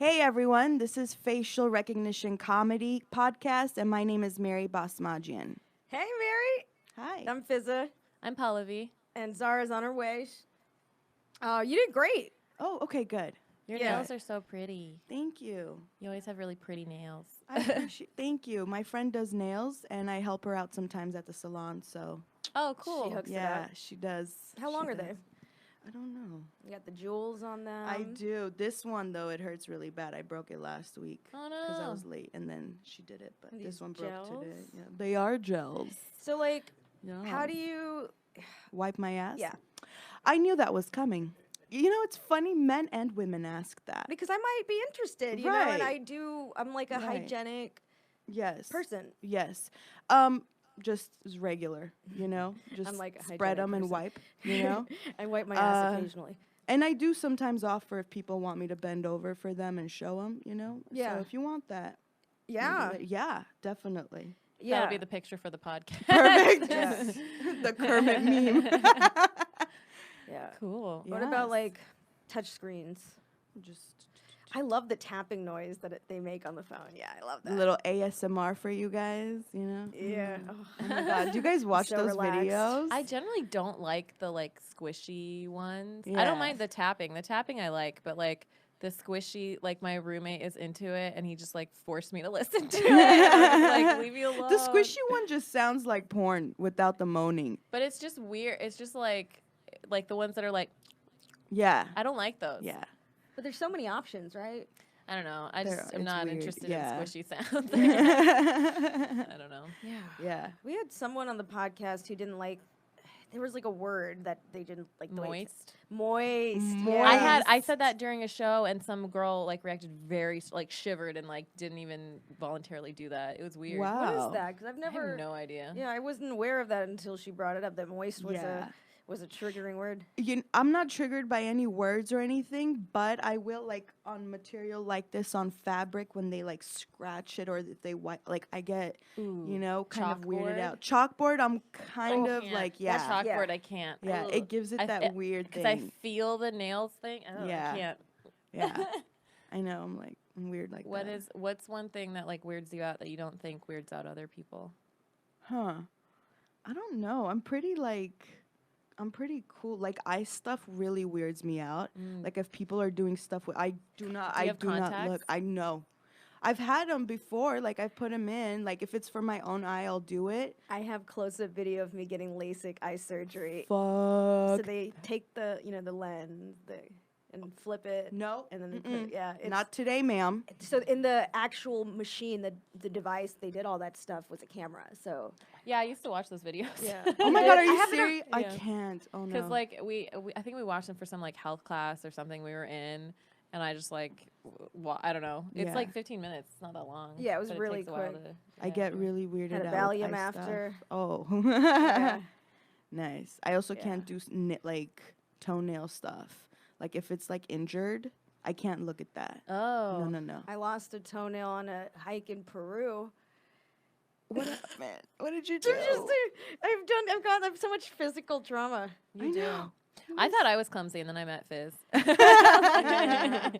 Hey everyone, this is Facial Recognition Comedy Podcast, and my name is Mary Basmajian. Hey, Mary. Hi. I'm Fizza. I'm Pallavi. And Zara's on her way. You did great. Oh, okay, good. Your Yeah. nails are so pretty. Thank you. You always have really pretty nails. I appreciate. Thank you. My friend does nails, and I help her out sometimes at the salon. So Oh, cool. She hooks it yeah, up. she does. How long She are does. they? I don't know. You got the jewels on them. I do. This one though, it hurts really bad. I broke it last week Oh, because I no. was late, and then she did it. But Are this these one broke gels? today. Yeah, they are gels. So, like, Yeah. how do you... Wipe my ass? Yeah. I knew that was coming. You know, it's funny, men and women ask that. Because I might be interested, you know? And Right. I'm like a Right. hygienic Yes. person. Yes. Just as regular, you know? Just I'm like a spread hygienic them and person. wipe, you know? I wipe my ass occasionally. And I do sometimes offer if people want me to bend over for them and show them, you know? Yeah. So if you want that. maybe Yeah. yeah, definitely. Yeah. That'll be the picture for the podcast. Perfect. Yeah. The Kermit meme. Yeah. Cool. Yeah. What about, like, touch screens? Just I love the tapping noise that they make on the phone. Yeah, I love a that. little ASMR for you guys, you know? Yeah. Oh my God. Do you guys watch So those relaxed. videos? I generally don't like the squishy ones. I Yeah. don't mind the tapping. The tapping I like, but the squishy, my roommate is into it and he just forced me to listen to it. I was like, leave me alone. The squishy one just sounds like porn without the moaning. But it's just weird. It's just like the ones that are Yeah. I don't like those. Yeah. But there's so many options, right? I don't know. I They're- just am it's not weird, interested yeah. in squishy sounds. I don't know. Yeah. Yeah. We had someone on the podcast who didn't like. There was a word that they didn't like. The way it's- Moist. Moist. I said that during a show and some girl reacted very shivered and didn't even voluntarily do that. It was weird. Wow. What is that? Because I've I never. have no idea. Yeah, I wasn't aware of that until she brought it up. That moist was Yeah. a triggering word. I'm not triggered by any words or anything, but I will on material like this on fabric when they scratch it or if they I get you know kind of weirded Chalkboard? out. Chalkboard, I'm kind of Can't. yeah. That Yeah. chalkboard I can't. Yeah, Ugh. it gives it that weird Because I thing. feel the nails thing. Oh, Yeah. I can't. Yeah. I know, I'm weird like What that. is what's one thing that weirds you out that you don't think weirds out other people? Huh. I don't know. I'm pretty cool. Eye stuff really weirds me out. If people are doing stuff with, I do not have look. contacts? I know. I've had them before. I've put them in. If it's for my own eye, I'll do it. I have close-up video of me getting LASIK eye surgery. Fuck. So they take the the lens and flip it. No. And then they put it, it's, Not today, ma'am. So in the actual machine, the device they did all that stuff was a camera. So Yeah, I used to watch those videos. yeah. Oh my God, are I you have it on- serious? I Yeah. can't. Oh no. Because we I think we watched them for some health class or something we were in, and I just I don't know. It's Yeah. 15 minutes. It's not that long. Yeah, it was but really takes a while quick. to- I yeah. get really weirded Had a out. Valium with eye stuff. after. Oh. Yeah. Nice. I also Yeah. can't do toenail stuff. If it's injured, I can't look at that. Oh. No. I lost a toenail on a hike in Peru. What man? What did you do? I've got so much physical trauma. You I do. know. I thought I was clumsy, and then I met Fizz. I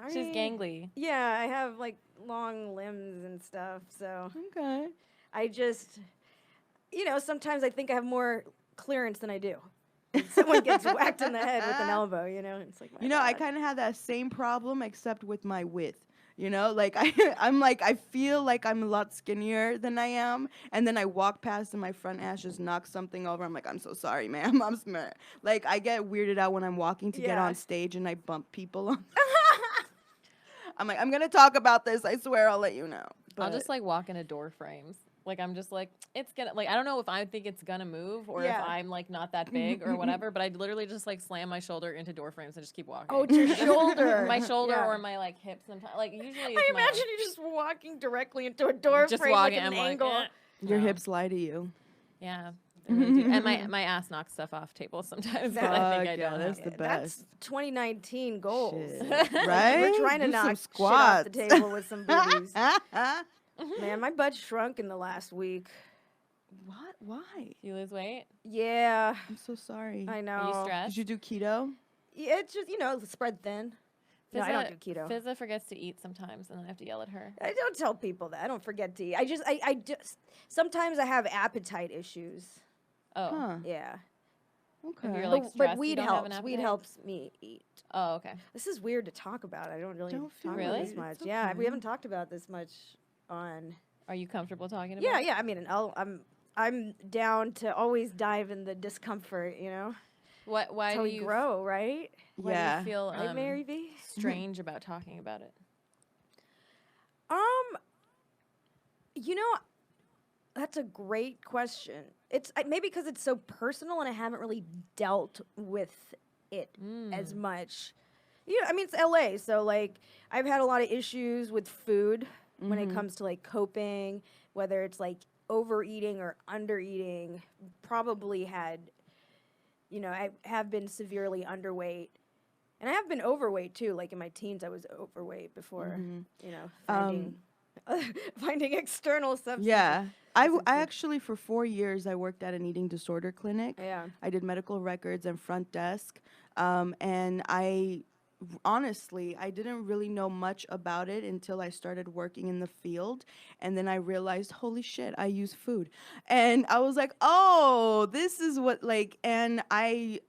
She's mean, gangly. Yeah, I have long limbs and stuff. So Okay. I just, sometimes I think I have more clearance than I do. And someone gets whacked in the head with an elbow, It's like, my I God. kind of had that same problem except with my width. I feel like I'm a lot skinnier than I am, and then I walk past and my front ass just knocks something over. I'm like, I'm so sorry, ma'am. I'm smart. I get weirded out when I'm walking to get Yeah. on stage and I bump people on. I'm like, I'm gonna talk about this. I swear, I'll let you know. I'll But just walk into door frames. I'm just it's gonna I don't know if I think it's gonna move or Yeah. if I'm not that big or whatever, but I literally just slam my shoulder into door frames and just keep walking. Oh, it's your shoulder. My shoulder Yeah. or my hips sometimes. Usually I it's imagine you just walking directly into a door just frame walking. at an I'm angle. your No. hips lie to you. Yeah. They really do. And my ass knocks stuff off tables sometimes. 'Cause I think I Fuck, yeah, don't that's have the it. That's best. 2019 goals. Shit. Right? We're trying to Do some knock shit off the squats. table with some boobies. Man, my butt shrunk in the last week. What? Why? You lose weight? Yeah, I'm so sorry. I know. Are you stressed? Did you do keto? Yeah, it's just, spread thin. No, I don't do keto. Fizza forgets to eat sometimes, and then I have to yell at her. I don't tell people that. I don't forget to eat. I just sometimes I have appetite issues. Oh, Huh. Yeah. Okay. If you're like But stressed, you weed don't have an helps. Weed appetite? helps me eat. Oh, okay. This is weird to talk about. I don't really Don't feel talk Really? about it. this much. It's Yeah, we okay. haven't talked about this much on. Are you comfortable talking about Yeah, it? yeah. I mean, I'm down to always dive in the discomfort. You know, Why that's how do we you grow, right? why Yeah. do you feel Right, Mary B. strange about talking about it? You know, that's a great question. It's maybe because it's so personal and I haven't really dealt with it as much. You know, I mean, it's LA, so like I've had a lot of issues with food when it comes to like coping, whether it's like overeating or undereating. Probably had, you know, I have been severely underweight. And I have been overweight too. Like in my teens, I was overweight before, you know, finding external substances. Yeah. I actually, for 4 years, I worked at an eating disorder clinic. Yeah. I did medical records and front desk. And honestly, I didn't really know much about it until I started working in the field. And then I realized, holy shit, I use food. And I was like, oh, this is what, like, and I,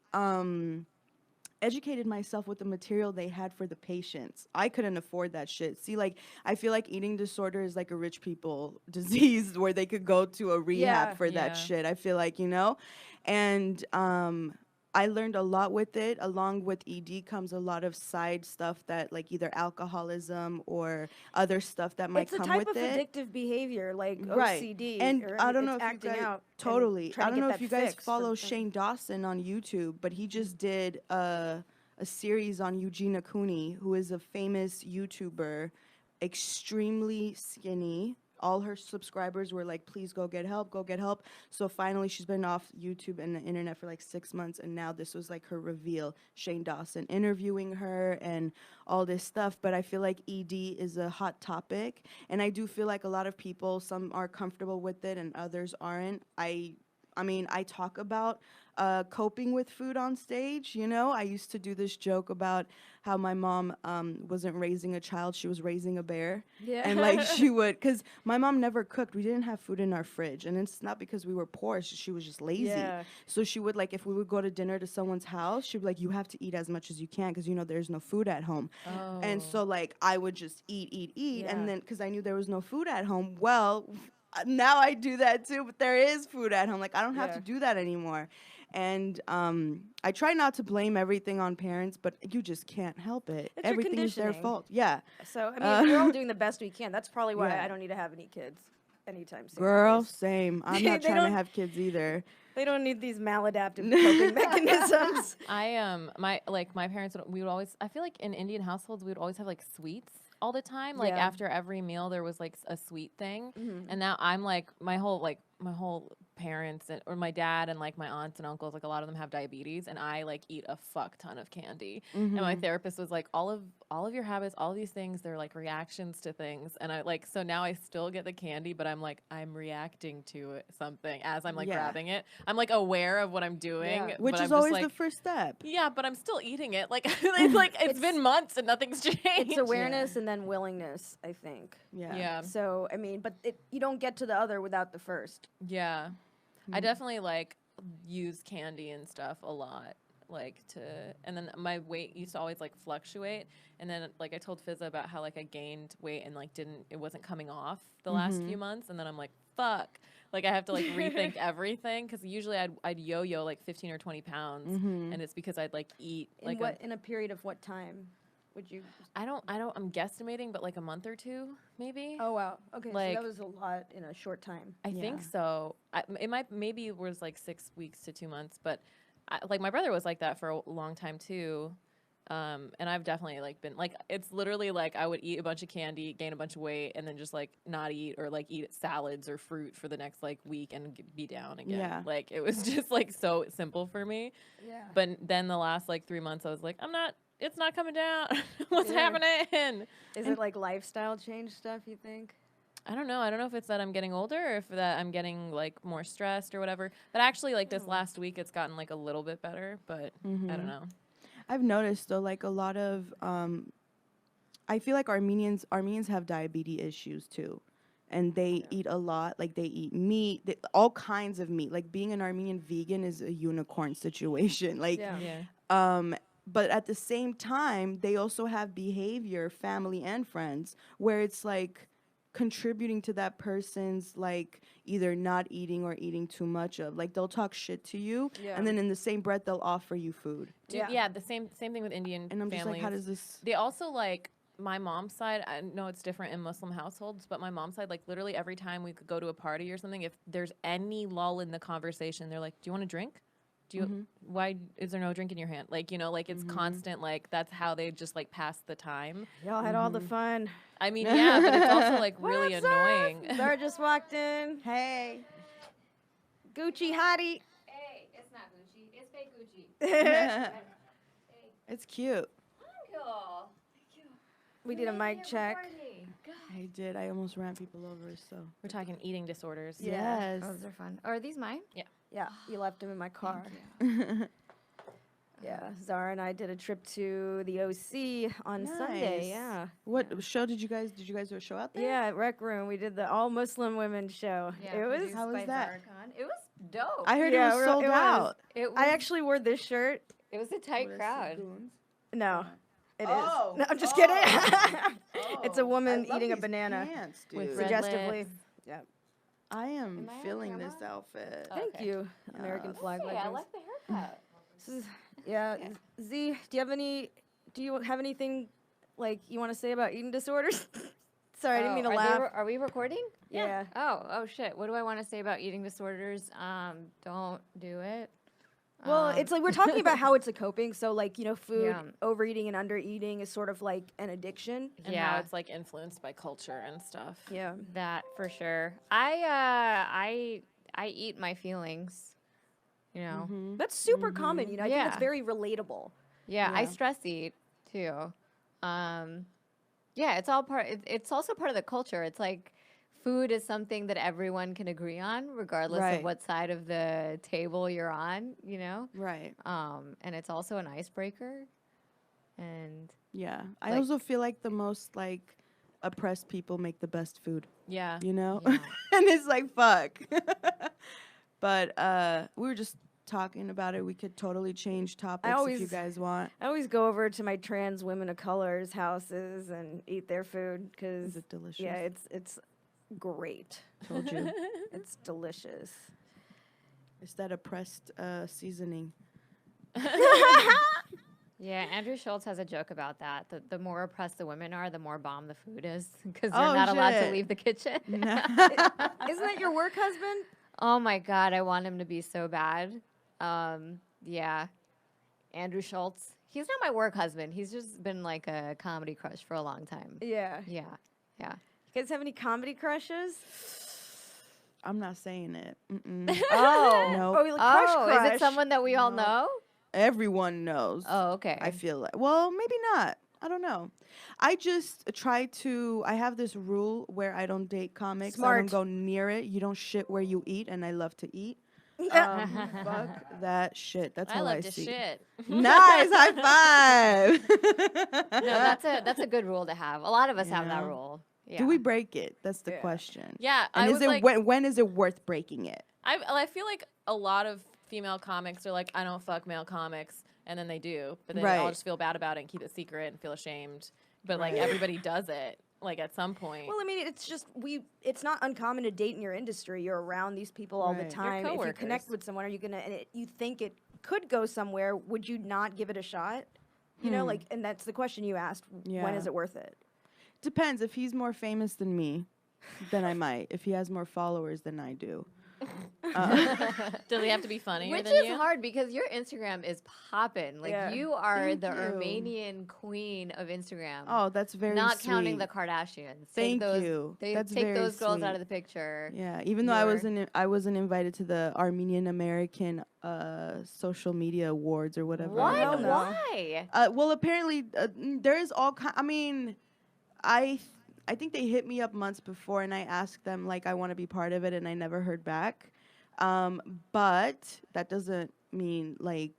educated myself with the material they had for the patients. I couldn't afford that shit. See, like, I feel like eating disorder is like a rich people disease where they could go to a rehab Yeah. for that Yeah. shit. I feel like, you know? And I learned a lot with it. Along with ED comes a lot of side stuff that, like, either alcoholism or other stuff that might It's a come type with of it. addictive behavior, like Right. OCD. And or I don't it's know if you acting guys out. and totally. trying I to don't get know if that you guys fix for follow the- Shane Dawson on YouTube, but he just did a series on Eugenia Cooney, who is a famous YouTuber, extremely skinny. All her subscribers were like, please go get help, go get help. So finally, she's been off YouTube and the internet for like 6 months. And now this was like her reveal. Shane Dawson interviewing her and all this stuff. But I feel like ED is a hot topic. And I do feel like a lot of people, some are comfortable with it and others aren't. I mean, I talk about coping with food on stage, you know? I used to do this joke about how my mom wasn't raising a child, she was raising a bear. Yeah. And, like, she would, because my mom never cooked. We didn't have food in our fridge. And it's not because we were poor, she was just lazy. Yeah. So she would, like, if we would go to dinner to someone's house, she'd be like, you have to eat as much as you can because, you know, there's no food at home. Oh. And so, like, I would just eat. Yeah. And then, because I knew there was no food at home, well, now I do that too, but there is food at home. Like, I don't have Yeah. to do that anymore. And I try not to blame everything on parents, but you just can't help it. It's your Everything is their conditioning. fault. Yeah. So I mean, we're all doing the best we can. That's probably why Yeah. I don't need to have any kids anytime soon. Girl, because same. I'm They not trying to don't- have kids either. They don't need these maladaptive coping mechanisms. My parents we would always, I feel like in Indian households we would always have like sweets all the time. Like Yeah. after every meal there was like a sweet thing. And now I'm like my whole parents or my dad and like my aunts and uncles, like a lot of them have diabetes, and I like eat a fuck ton of candy. And my therapist was like, all of your habits, all of these things, they're like reactions to things. And I like, so now I still get the candy, but I'm like, I'm reacting to something as I'm like Yeah. grabbing it. I'm like aware of what I'm doing, Yeah. Which but is I'm just always like, the first step. yeah, but I'm still eating it. Like it's like it's been months and nothing's changed. It's awareness and then willingness, I think. Yeah. Yeah. So I mean, but you don't get to the other without the first. Yeah. I definitely like use candy and stuff a lot. And then my weight used to always like fluctuate. And then like I told Fizza about how like I gained weight and like it wasn't coming off the last few months. And then I'm like, fuck. Like I have to like rethink everything. Cause usually I'd yo-yo like 15 or 20 pounds. And it's because I'd like eat like In a period of what time would you? I'm guesstimating, but like a month or two, maybe. Oh wow. Okay. Like- so that was a lot in a short time. I think Yeah. so. Maybe it was like 6 weeks to 2 months, but like my brother was like that for a long time too. And I've definitely like been like, it's literally like I would eat a bunch of candy, gain a bunch of weight, and then just like not eat or like eat salads or fruit for the next like week and be down again. Yeah. Like it was just like so simple for me. Yeah. But then the last like 3 months, I was like, it's not coming down. What's Yeah. happening? Is it like lifestyle change stuff? You think? I don't know. I don't know if it's that I'm getting older or if that I'm getting like more stressed or whatever. But actually, like this last week, it's gotten like a little bit better. But I don't know. I've noticed though, like a lot of I feel like Armenians have diabetes issues too. And they eat a lot. Like they eat meat, all kinds of meat. Like being an Armenian vegan is a unicorn situation. Like Yeah. Yeah. but at the same time, they also have behavior, family and friends, where it's like contributing to that person's like either not eating or eating too much of. Like they'll talk shit to you, Yeah. and then in the same breath they'll offer you food. Dude, Yeah. yeah, the same thing with Indian And I'm just like, families. how does this? They also like my mom's side. I know it's different in Muslim households, but my mom's side, like literally every time we could go to a party or something, if there's any lull in the conversation, they're like, "Do you want a drink? Do you? Why is there no drink in your hand?" Like like it's constant. Like that's how they just like pass the time. Y'all had all the fun. I mean, yeah, but it's also like What really up, Seth? annoying. Zara just walked in. Hey. Gucci hottie. Hey, it's not Gucci. It's fake Gucci. It's cute. Cool. We did a mic check. I did. I almost ran people over. So We're talking eating disorders. yes. Oh, those are fun. Are these mine? Yeah, you left him in my car. Yeah, Zara and I did a trip to the OC on Sunday. Nice. Yeah. What show did you guys do a show out there? Yeah, at Rec Room. We did the all Muslim women show. It was. produced How was by that? Zaracon. It was dope. I heard Yeah, it was it sold was. out. it was, I actually wore this shirt. it was a tight crowd. No, it is. Oh, No, I'm just oh, kidding. It's a Oh, woman I love eating a these banana. pants, With dude. red Suggestively. lips. Yeah. I am Am I on feeling camera? this outfit. Thank Okay. you, American flag Hey, I legends. like the haircut. This is- yeah. Z, do you have anything like you want to say about eating disorders? Sorry, I didn't mean to laugh. Are we recording? Yeah. Oh shit. What do I want to say about eating disorders? Don't do it. Well, it's like we're talking about how it's a coping. So, like, food, Yeah. overeating and undereating is sort of like an addiction. And how it's like influenced by culture and stuff. Yeah. that for sure. I eat my feelings. You know. That's super common. I think Yeah. it's very relatable. Yeah, I Yeah. stress eat too. Yeah, it's all part. It's also part of the culture. It's like food is something that everyone can agree on, regardless Right. of what side of the table you're on. You know. Right. And it's also an icebreaker. And Yeah. I Like- also feel like the most like oppressed people make the best food, Yeah. you know? Yeah. And it's like fuck. But we were just talking about it. We could totally change topics if you always- guys want. I always go over to my trans women of color's houses and eat their food because Is it delicious? yeah, it's great. Told you. It's delicious. It's that oppressed seasoning. yeah, Andrew Schultz has a joke about that. The more oppressed the women are, the more bomb the food is because they're Oh, not allowed to shit. leave the kitchen. Isn't that your work husband? Oh my God, I want him to be so bad. Yeah. Andrew Schultz. He's not my work husband. He's just been like a comedy crush for a long time. Yeah. Yeah. Yeah. You guys have any comedy crushes? I'm not saying it. Mm-mm. Oh. No. Oh, like crush, Oh, crush. is it someone that we all No. know? Everyone knows. Oh, okay. I feel like. Well, maybe not. I don't know. I just try to. I have this rule where I don't date comics. I Smart. don't go near it. You don't shit where you eat, and I love to eat. Fuck that shit. That's I how love I to see. shit. Nice high five. No, that's a good rule to have. A lot of us have that Yeah. rule. Yeah. Do we break it? That's the Yeah. question. Yeah. And I is was it like, when is it worth breaking it? I feel like a lot of female comics are like, I don't fuck male comics, and then they do, but then they all Right. just feel bad about it and keep it secret and feel ashamed. But like Right. everybody does it, like at some point. Well, I mean, it's just it's not uncommon to date in your industry. You're around these people all the Right. Your time. If you connect coworkers. with someone, are you gonna you think it could go somewhere? Would you not give it a shot? You know, like, and that's the question you asked. When Yeah. is it worth it? Depends. If he's more famous than me, then I might. If he has more followers than I do. Does he have to be funnier Which than is you? hard because your Instagram is popping. Like Yeah. you are Thank the you. Armenian queen of Instagram. Oh, that's very not sweet. counting the Kardashians. Thank take those, you. They That's take very those girls out sweet. of the picture. Yeah, even though I wasn't invited to the Armenian American social media awards or whatever. What? Hell no. Why? Well, apparently there is all kind. I mean, I think they hit me up months before, and I asked them like I want to be part of it, and I never heard back. But that doesn't mean like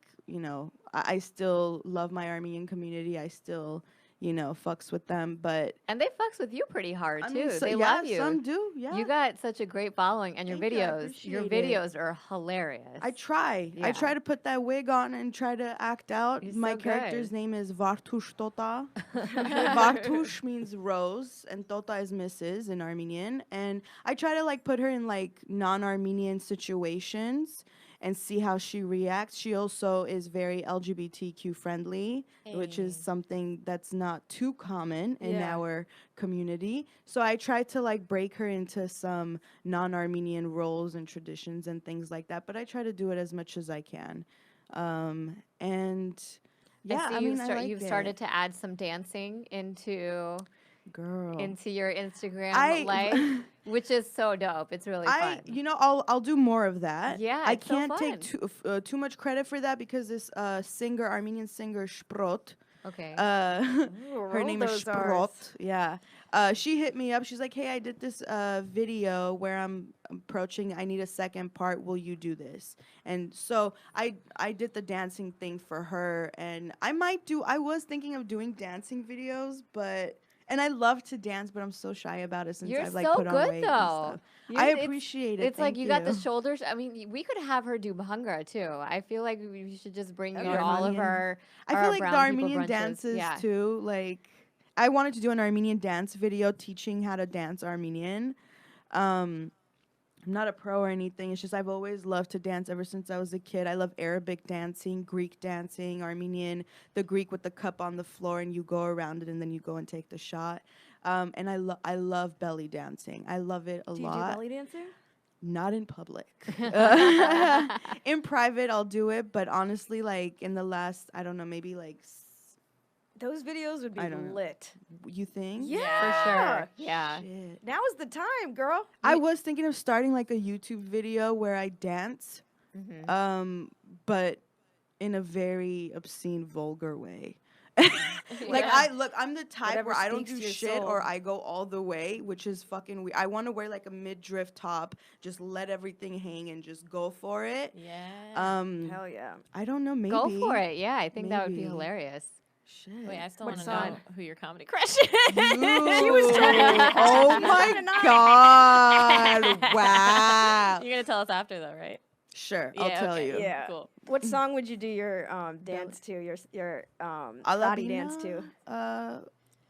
I still love my Armenian community. I still fucks with them. But And they fucks with you pretty hard I too. mean, They yeah, love you. some do. Yeah, You got such a great following, and Thank you, I your appreciate it. videos are hilarious. I try. Yeah. I try to put that wig on and try to act out. You're My so character's good. name is Vartush Tota. Vartush means rose, and Tota is Mrs. in Armenian. And I try to like put her in like non-Armenian situations and see how she reacts. She also is very LGBTQ friendly, which is Hey. something that's not too common in Yeah. our community. So I try to like break her into some non-Armenian roles and traditions and things like that. But I try to do it as much as I can. And yeah, I mean, I like you've it. started to add some dancing into Girl. your Instagram I- life, which is so dope. It's really fun. I'll do more of that. Yeah, I it's so can't fun. take too much credit for that because this Armenian singer Sprot, Okay. her roll name is those Sprot. Rs. Yeah. She hit me up. She's like, "Hey, I did this video where I'm approaching. I need a second part. Will you do this?" And so I did the dancing thing for her, and I was thinking of doing dancing videos, and I love to dance, but I'm so shy about it since You're I've like so put on good, weight though. and stuff. You're- I it's- appreciate it. It's like Thank you got the shoulders. I mean, we could have her do bhangra too. I feel like we should just bring you Okay. to all of Armenian. our. I feel our like the brown people Armenian brunches. dances Yeah. too. Like, I wanted to do an Armenian dance video teaching how to dance Armenian. I'm not a pro or anything. It's just I've always loved to dance ever since I was a kid. I love Arabic dancing, Greek dancing, Armenian, the Greek with the cup on the floor and you go around it and then you go and take the shot. And I love belly dancing. I love it a Do you do lot. belly dancing? Not in public. In private, I'll do it. But honestly, like in the last, I don't know, maybe like, Those videos would be I don't know. lit. you think? Yeah. For sure. Yeah. Shit. Now is the time, girl. I was thinking of starting like a YouTube video where I dance, Mhm. but in a very obscene, vulgar way. Like Yeah. I'm the type Whatever where I don't speaks do to your shit soul. or I go all the way, which is fucking weird. I want to wear like a mid-drift top, just let everything hang and just go for it. Yeah. Hell yeah. I don't know, maybe. Go for it. Yeah, I think that would be Maybe. hilarious. Shit. Wait, I still What want to know song? who your comedy crush is. She was trying to- Oh she was my trying to god! Wow. You're gonna tell us after, though, right? Sure, I'll tell okay. you. Yeah. Cool. What song would you do your dance to? Your Alabina, body dance to?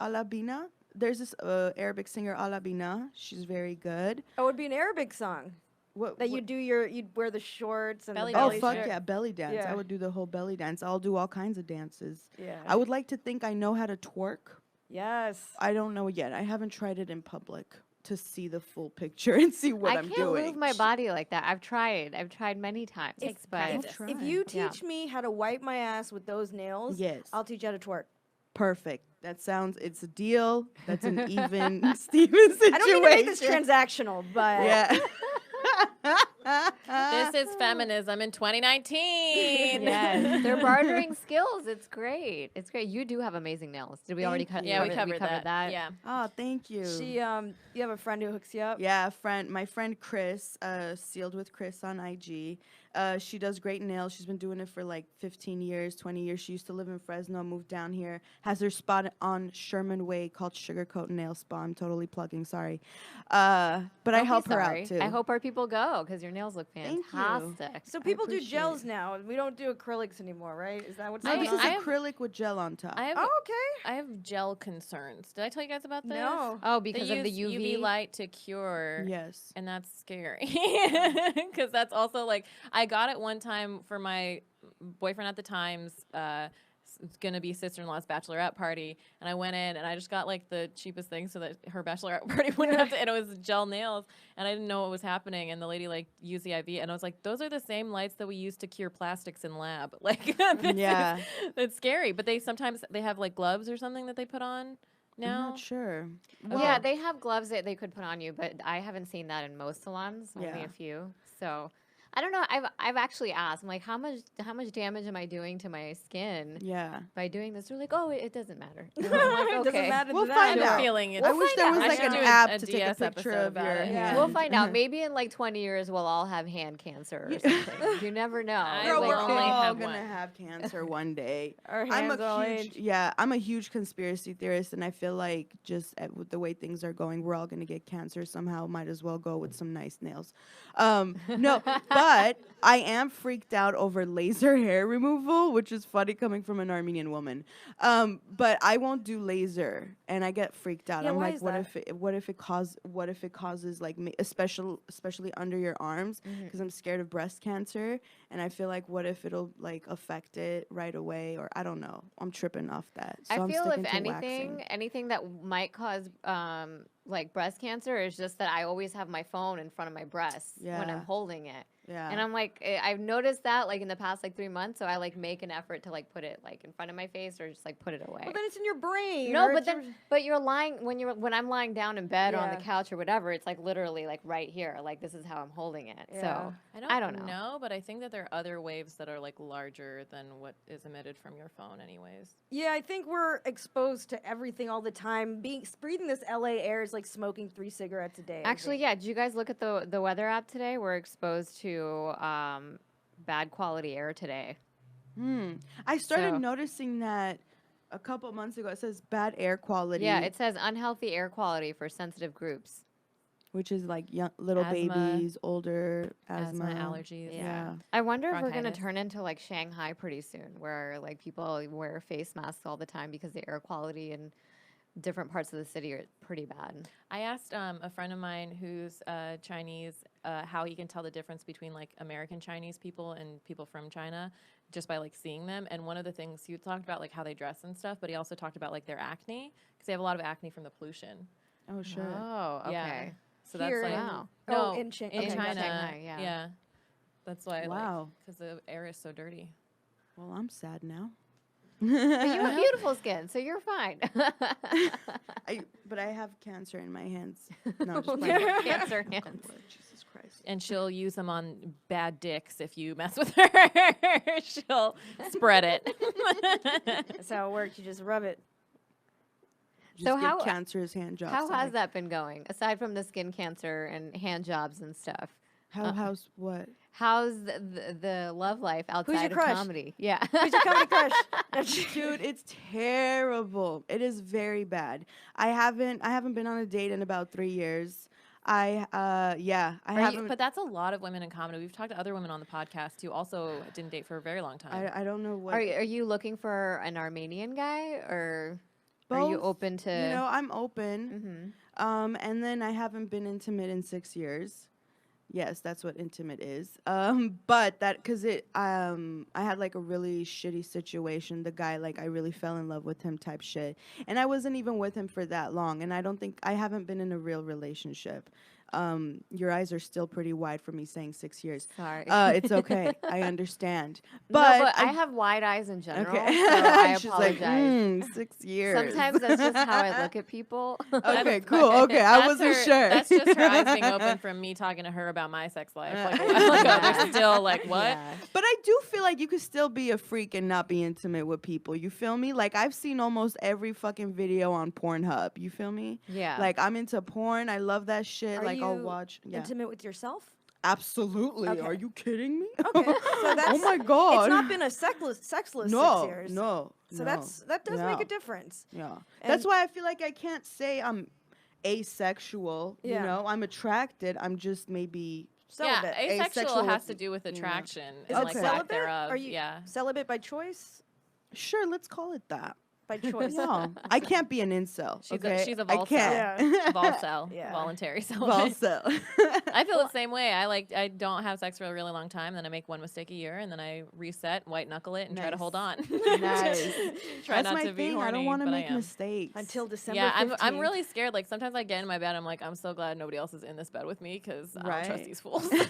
Alabina. There's this Arabic singer Alabina. She's very good. Oh, it would be an Arabic song What? that you'd wear the shorts and Belly the Oh belly fuck shirt. yeah, belly dance. Yeah. I would do the whole belly dance. I'll do all kinds of dances. Yeah. I would like to think I know how to twerk. Yes. I don't know yet. I haven't tried it in public to see the full picture and see what I I'm can't doing. move my body like that. I've tried. I've tried many times. Takes but practice. Try. If you Yeah. teach me how to wipe my ass with those nails, Yes. I'll teach you how to twerk. Perfect. That sounds. It's a deal. That's an even Steven situation. I don't mean to make this transactional, but Yeah. This is feminism in 2019. Yes, they're bartering skills. It's great. It's great. You do have amazing nails. Did we already Thank cut? you. Yeah, we covered that. Yeah. Oh, thank you. she you have a friend who hooks you up. Yeah, my friend Chris, Sealed with Chris on IG. She does great nails. She's been doing it for like 15 years, 20 years. She used to live in Fresno, moved down here. Has her spot on Sherman Way called Sugarcoat Nail Spa. I'm totally plugging, sorry. But I Don't be help her sorry. out too. I hope our people go because your nails look Thank you. fantastic. So people do appreciate gels it. now. We don't do acrylics anymore, right? Is that what's No, I- going this on? is I have- acrylic with gel on top. I have Oh, okay. I have gel concerns. Did I tell you guys about this? No. Oh, They because of the use UV. light to cure. Yes. And that's scary because that's also like I got it one time for my boyfriend at the time's gonna be sister-in-law's bachelorette party, and I went in and I just got like the cheapest thing so that her bachelorette party wouldn't have to, and it was gel nails, and I didn't know what was happening, and the lady like used the IV, and I was like, those are the same lights that we use to cure plastics in lab. Like Yeah. it's scary, but they sometimes they have like gloves or something that they put on I'm now. not sure. Yeah, they have gloves that they could put on you, but I haven't seen that in most salons. Only Yeah. a few. So, I don't know. I've actually asked. I'm like, how much damage am I doing to my skin Yeah. by doing this? They're like, oh, it doesn't matter. And It I'm like, doesn't okay. matter We'll to find them. out. Feeling it. I wish there was I like should an do app a to take a DS picture episode of about your it. Yeah. hand. We'll find out. Maybe in like 20 years, we'll all have hand cancer or something. You never know. I Girl, will we're only all have gonna one. have cancer one day. Our I'm hands all a huge, age. yeah, I'm a huge conspiracy theorist, and I feel like just with the way things are going, we're all gonna get cancer somehow. Might as well go with some nice nails. No, but I am freaked out over laser hair removal, which is funny coming from an Armenian woman. But I won't do laser, and I get freaked out. Yeah, I'm why like, is what that? if it causes like especially under your arms, because I'm scared of breast cancer, and I feel like what if it'll like affect it right away, or I don't know. I'm tripping off that. So I I'm feel if sticking to anything, waxing. anything that might cause like breast cancer is just that I always have my phone in front of my breast when I'm Yeah. holding it. Yeah. And I'm like, I've noticed that like in the past like 3 months, so I like make an effort to like put it like in front of my face or just like put it away. Well, then it's in your brain. No, or but it's your- then but you're lying when I'm lying down in bed or on the Yeah. couch or whatever, it's like literally like right here, like this is how I'm holding it. Yeah. So I don't know. but I think that there are other waves that are like larger than what is emitted from your phone, anyways. Yeah, I think we're exposed to everything all the time. Breathing this LA air is like smoking 3 cigarettes a day. I Actually, think. yeah. Did you guys look at the weather app today? We're exposed to bad quality air today. I started So- noticing that a couple months ago. It says bad air quality. Yeah, it says unhealthy air quality for sensitive groups. which is like young little Asthma. babies, older Asthma, asthma, allergies. Yeah. I wonder if we're going to Bronchitis. turn into like Shanghai pretty soon, where like people wear face masks all the time because the air quality in different parts of the city are pretty bad. I asked a friend of mine who's Chinese how he can tell the difference between like American Chinese people and people from China just by like seeing them. And one of the things he talked about like how they dress and stuff, but he also talked about like their acne because they have a lot of acne from the pollution. Oh shit. Oh, okay. Yeah. So Here that's like in- Wow. no, in Shan- in okay, China. Shanghai, yeah. Yeah. That's why. Wow. Because the air is so dirty. Well, I'm sad now. But you have beautiful skin, so you're fine. But I have cancer in my hands. No, I'm just playing. Cancer hands. Jesus Christ. And she'll use them on bad dicks if you mess with her. She'll spread it. That's how it works. You just rub it. Just So give how- cancerous hand jobs. How to has my- that been going, aside from the skin cancer and hand jobs and stuff? How's what? How's the love life outside of crush? comedy? Yeah. Who's your comedy crush? Dude, it's terrible. It is very bad. I haven't been on a date in about 3 years. I haven't. But that's a lot of women in comedy. We've talked to other women on the podcast who also didn't date for a very long time. I don't know what. Are you looking for an Armenian guy, or are you Both. open to? You know, I'm open. Mhm. And then I haven't been intimate in 6 years. Yes, that's what intimate is. But that because I had like a really shitty situation. The guy, like, I really fell in love with him type shit, and I wasn't even with him for that long. And I haven't been in a real relationship. Your eyes are still pretty wide for me saying 6 years. Sorry. It's okay. I understand. No, But, but I have wide eyes in general. okay. So I She's like, apologize. 6 years. Sometimes that's just how I look at people. Okay, cool. Okay, I That's wasn't her- sure. That's just her eyes being open from me talking to her about my sex life. Like a while ago. They're still like, what? Yeah. But I do feel like you could still be a freak and not be intimate with people. You feel me? Like, I've seen almost every fucking video on Pornhub. You feel me? Yeah. Like, I'm into porn. I love that shit. Are Like, I'll you watch. Yeah. Intimate with yourself? Absolutely. Okay. Are you kidding me? Okay, so that's oh my god. It's not been a sexless no, 6 years. no. So no. that does make Yeah. a difference. Yeah. And- That's why I feel like I can't say I'm asexual. Yeah. You know, I'm attracted. I'm just maybe. Celibate. Yeah, asexual Asexual has with- to do with yeah. attraction Is and it like Okay. lack celibate? thereof. Are you yeah. celibate by choice? Sure, let's call it that. By choice. No, I can't be an incel. She's okay? she's a I vol can't. Yeah. Volcel. Yeah. Voluntary Vol celibate. cell. I feel the same way. I don't have sex for a really long time, then I make one mistake a year, and then I reset, white knuckle it, and try to Nice. hold on. Nice. Try That's not my to be thing. horny, I don't want to but make I am. mistakes. Until December Yeah, 15th. I'm really scared. Like sometimes I get in my bed, I'm like, I'm so glad nobody else is in this bed with me because I don't trust Right. these fools. Like,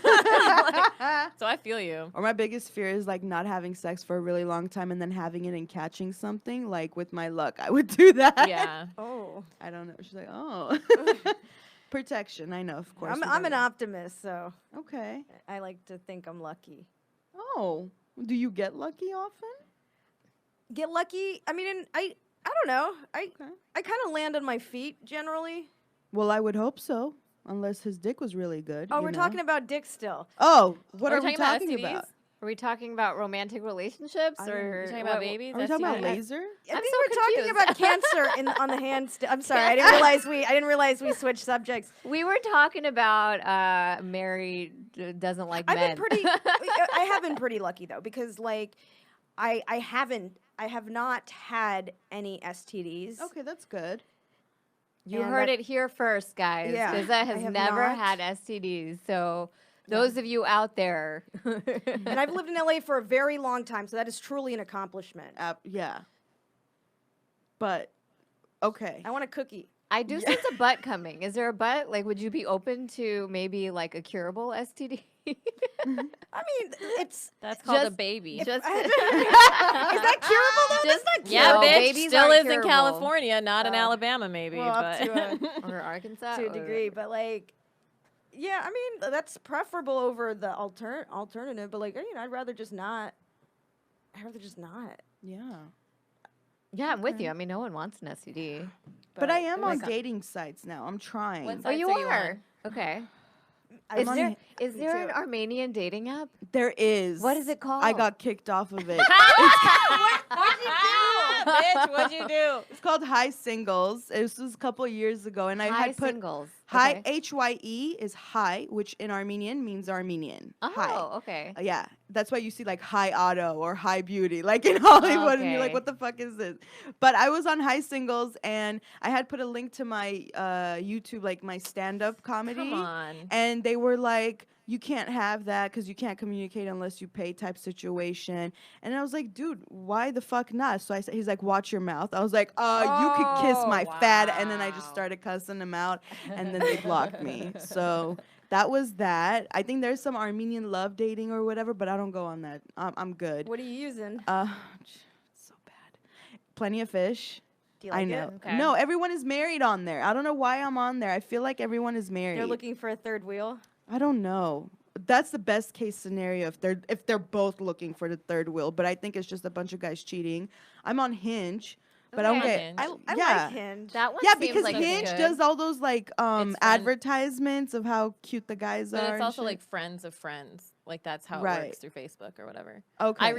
so I feel you. Or my biggest fear is like not having sex for a really long time and then having it and catching something. Like with my luck, I would do that. Yeah. Oh. I don't know. She's like, oh. Protection, I know, of course. I'm an whatever. optimist, so Okay. I like to think I'm lucky. Oh, do you get lucky often? Get lucky? I mean, I don't know. Okay. I kind of land on my feet generally. Well, I would hope so, unless his dick was really good. Oh, you we're know? talking about dick still. Oh, what are we talking about talking STDs? about? Are we talking about romantic relationships I don't- or You're talking what- about babies? Are we talking about STDs? laser? I I'm think so we're talking confused. about cancer on the hand. I'm sorry, I didn't realize we switched subjects. We were talking about Mary doesn't like I've men. been pretty. I have been pretty lucky though, because like, I have not had any STDs. Okay, that's good. You and heard that- it here first, guys. Yeah, Fizza I has have never not. had STDs. So those of you out there, And I've lived in LA for a very long time, so that is truly an accomplishment. Yeah. But, okay. I want a cookie. I do sense a butt coming. Is there a butt? Like, would you be open to maybe like a curable STD? I mean, it's That's called a Just- baby. Just is that curable though? Just- That's not Yeah, No, bitch. babies Still aren't is in curable. California, not in Oh. Alabama, maybe. Well, up but to or Arkansas to a or- degree, but like, yeah, I mean that's preferable over the alternative. But like, you know, I'd rather just not. Yeah. Yeah, I'm with you. I mean, no one wants an STD. But I am on like, dating sites now. I'm trying. What's Oh, Sites you are you are. Okay. I'm Is on there it. is Me there an too. Armenian dating app? There is. What is it called? I got kicked off of it. What'd you do? Bitch, what'd you do? It's called High Singles. This was a couple of years ago, and I High had put singles. High Okay. HYE is high, which in Armenian means Armenian. High. Oh, okay. Yeah, that's why you see like High Auto or High Beauty, like in Hollywood, and you're like, Okay. what the fuck is this? But I was on High Singles, and I had put a link to my YouTube, like my stand-up comedy. Come on. And they were like, you can't have that because you can't communicate unless you pay type situation. And I was like, dude, why the fuck not? So he's like, watch your mouth. I was like, you could kiss my fat. And then I just wow. started cussing him out, and then they blocked me. So that was that. I think there's some Armenian love dating or whatever, but I don't go on that. I'm good. What are you using? It's so bad. Plenty of fish. Do you like I know. it? Okay. No, everyone is married on there. I don't know why I'm on there. I feel like everyone is married. They're looking for a third wheel. I don't know. That's the best case scenario if they're both looking for the third wheel. But I think it's just a bunch of guys cheating. I'm on Hinge, but I don't Okay. get. Hinge. I yeah. like Hinge. That one Yeah, seems because like Hinge good. does all those like fun. advertisements of how cute the guys But are. it's and also shit. like friends of friends. Like that's how it Right. works through Facebook or whatever. okay. I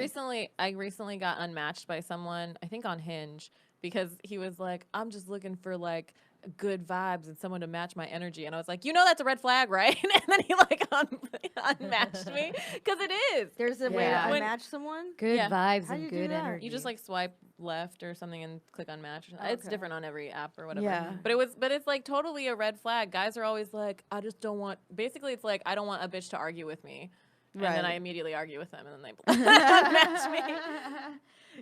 recently got unmatched by someone, I think on Hinge, because he was like, I'm just looking for like good vibes and someone to match my energy. And I was like, you know that's a red flag, right? And then he like unmatched me because it is. There's a way to Yeah. When- unmatch someone. Good Yeah. vibes How do and you do good that? energy. You just like swipe left or something and click unmatch. It's Okay. different on every app or whatever. Yeah. But it's like totally a red flag. Guys are always like, I just don't want. Basically, it's like I don't want a bitch to argue with me. And then I Right. immediately argue with them, and then they unmatch me.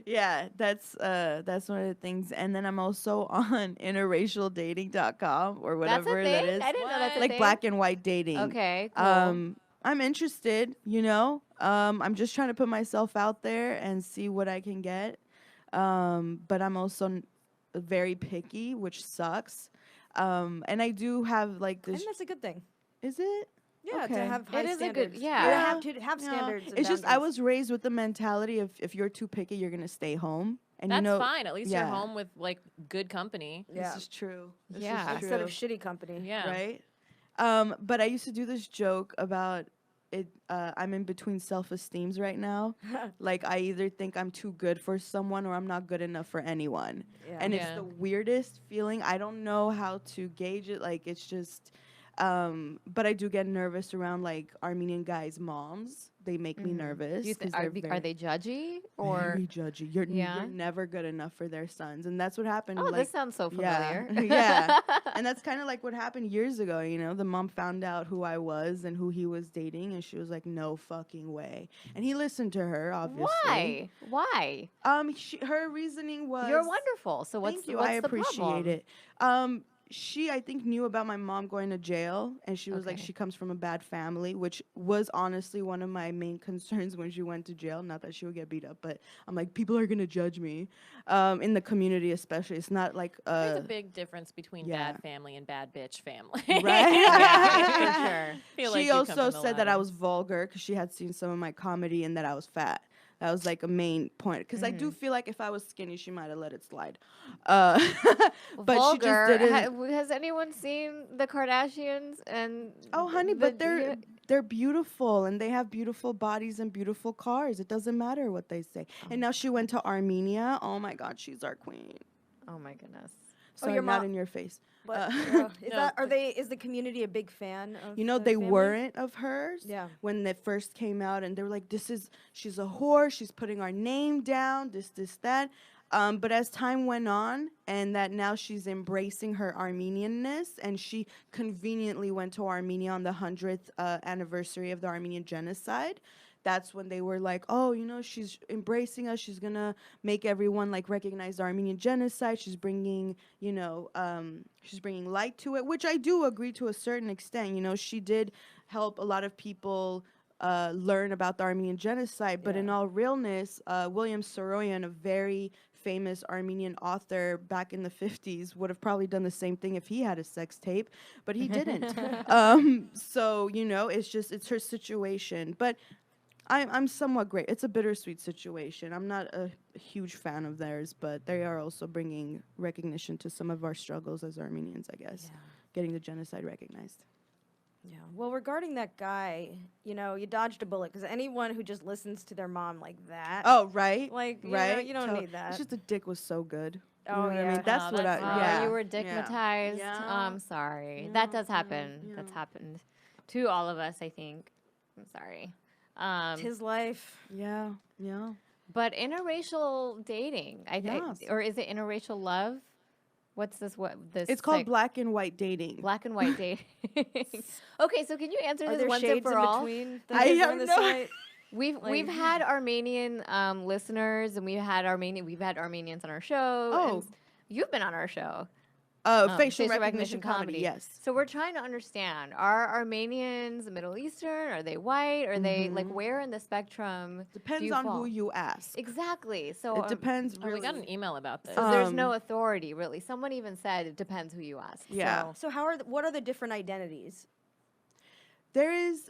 Yeah, that's one of the things. And then I'm also on interracialdating.com or That's whatever a that thing? is. I didn't know that's a Like thing. black and white dating. Okay, cool. I'm interested, you know. I'm just trying to put myself out there and see what I can get. But I'm also very picky, which sucks. And I do have like I this. think that's a good thing. Is it? Yeah, Okay. to have high It is a standards. good- You yeah. have to have Yeah. standards. and It's just I boundaries. was raised with the mentality of if you're too picky, you're gonna stay home. And That's you know, fine. At least yeah. you're home with like good company. Yeah. This is true. This Yeah. is Instead of true. shitty company. Yeah. Right? But I used to do this joke about it. I'm in between self-esteems right now. Like I either think I'm too good for someone or I'm not good enough for anyone. Yeah. And it's Yeah. the weirdest feeling. I don't know how to gauge it. Like it's just. But I do get nervous around like Armenian guys' moms. They make me nervous. Do you 'cause are, they're are they judgy very or? judgy? You're Yeah. never good enough for their sons, and that's what happened. Oh, like, this sounds so yeah, familiar. yeah. And that's kind of like what happened years ago. You know, the mom found out who I was and who he was dating, and she was like, "No fucking way." And he listened to her, obviously. Why? Her reasoning was You're wonderful. So what's Thank you. what's I the appreciate problem? it. she, I think, knew about my mom going to jail, and she was like, Okay. she comes from a bad family, which was honestly one of my main concerns when she went to jail. Not that she would get beat up, but I'm like, people are gonna judge me, in the community especially. It's not like There's a big difference between yeah. bad family and bad bitch family. Yeah, for sure. Feel like She you come also from the said that I latter. was vulgar because she had seen some of my comedy and that I was fat. That was like a main point because I do feel like if I was skinny, she might have let it slide. But she just Vulgar. didn't. Has anyone seen the Kardashians? And Oh, honey, the- but yeah, they're beautiful and they have beautiful bodies and beautiful cars. It doesn't matter what they say. And now she went to Armenia. Oh my God, she's our queen. oh my goodness. Sorry, your not mom- in your face. But is No, that are they? Is the community a big fan of? You know, the they family? weren't of hers Yeah. when they first came out, and they were like, she's a whore, she's putting our name down, this, that. But as time went on, and that now she's embracing her Armenianness, and she conveniently went to Armenia on the 100th anniversary of the Armenian genocide. That's when they were like, oh, you know, she's embracing us. She's gonna make everyone like recognize the Armenian genocide. She's bringing, you know, she's bringing light to it, which I do agree to a certain extent. You know, she did help a lot of people learn about the Armenian genocide. But in all realness, William Soroyan, a very famous Armenian author back in the 50s, would have probably done the same thing if he had a sex tape, but he didn't. So, you know, it's her situation. But I'm somewhat great. It's a bittersweet situation. I'm not a huge fan of theirs, but they are also bringing recognition to some of our struggles as Armenians, I guess. Yeah. Getting the genocide recognized. Yeah. Well, regarding that guy, you know, you dodged a bullet because anyone who just listens to their mom like that, Oh, right. like, you know, right. you don't need that. It's just the dick was so good. You Oh, know what I yeah. mean? That's Oh, what that's I. Oh, Yeah. you were Yeah. digmatized. Yeah. I'm sorry. Yeah, That does yeah, happen. yeah. That's happened to all of us, I think. I'm sorry. It's his life. Yeah. Yeah. But interracial dating, Yes. or is it interracial love? What's this? What this? It's called like, black and white dating. black and white dating. Okay, so can you answer Are this there once and shades for in all? between? I that are have on the no- site? We've had Armenian listeners, and we've had Armenians on our show. Oh. and you've been on our show. Facial recognition comedy. Yes. So we're trying to understand: are Armenians Middle Eastern? Are they white? Are they like where in the spectrum? do Depends you on fall? who you ask. Exactly. So It depends. Oh, Really. we got an email about this. So there's no Um, authority really. Someone even said it depends who you ask. Yeah. So how are what are the different identities? There is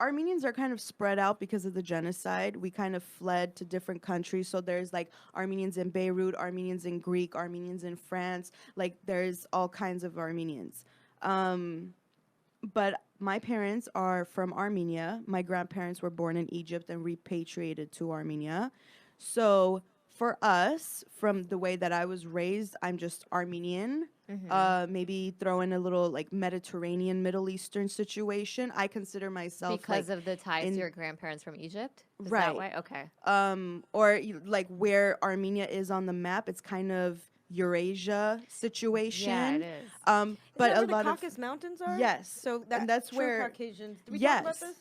Armenians are kind of spread out because of the genocide. We kind of fled to different countries. So there's like Armenians in Beirut, Armenians in Greek, Armenians in France. Like there's all kinds of Armenians. But my parents are from Armenia. My grandparents were born in Egypt and repatriated to Armenia. So for us, from the way that I was raised, I'm just Armenian. Maybe throw in a little like Mediterranean, Middle Eastern situation. I consider myself Because like, of the ties in- to your grandparents from Egypt? Is Right. that why? Okay. like where Armenia is on the map. It's kind of Eurasia situation. Yeah, it is. Is But that a where the lot Caucasus Mountains are? Yes. So And that's true where- Caucasians. Did we talk about Yes. this?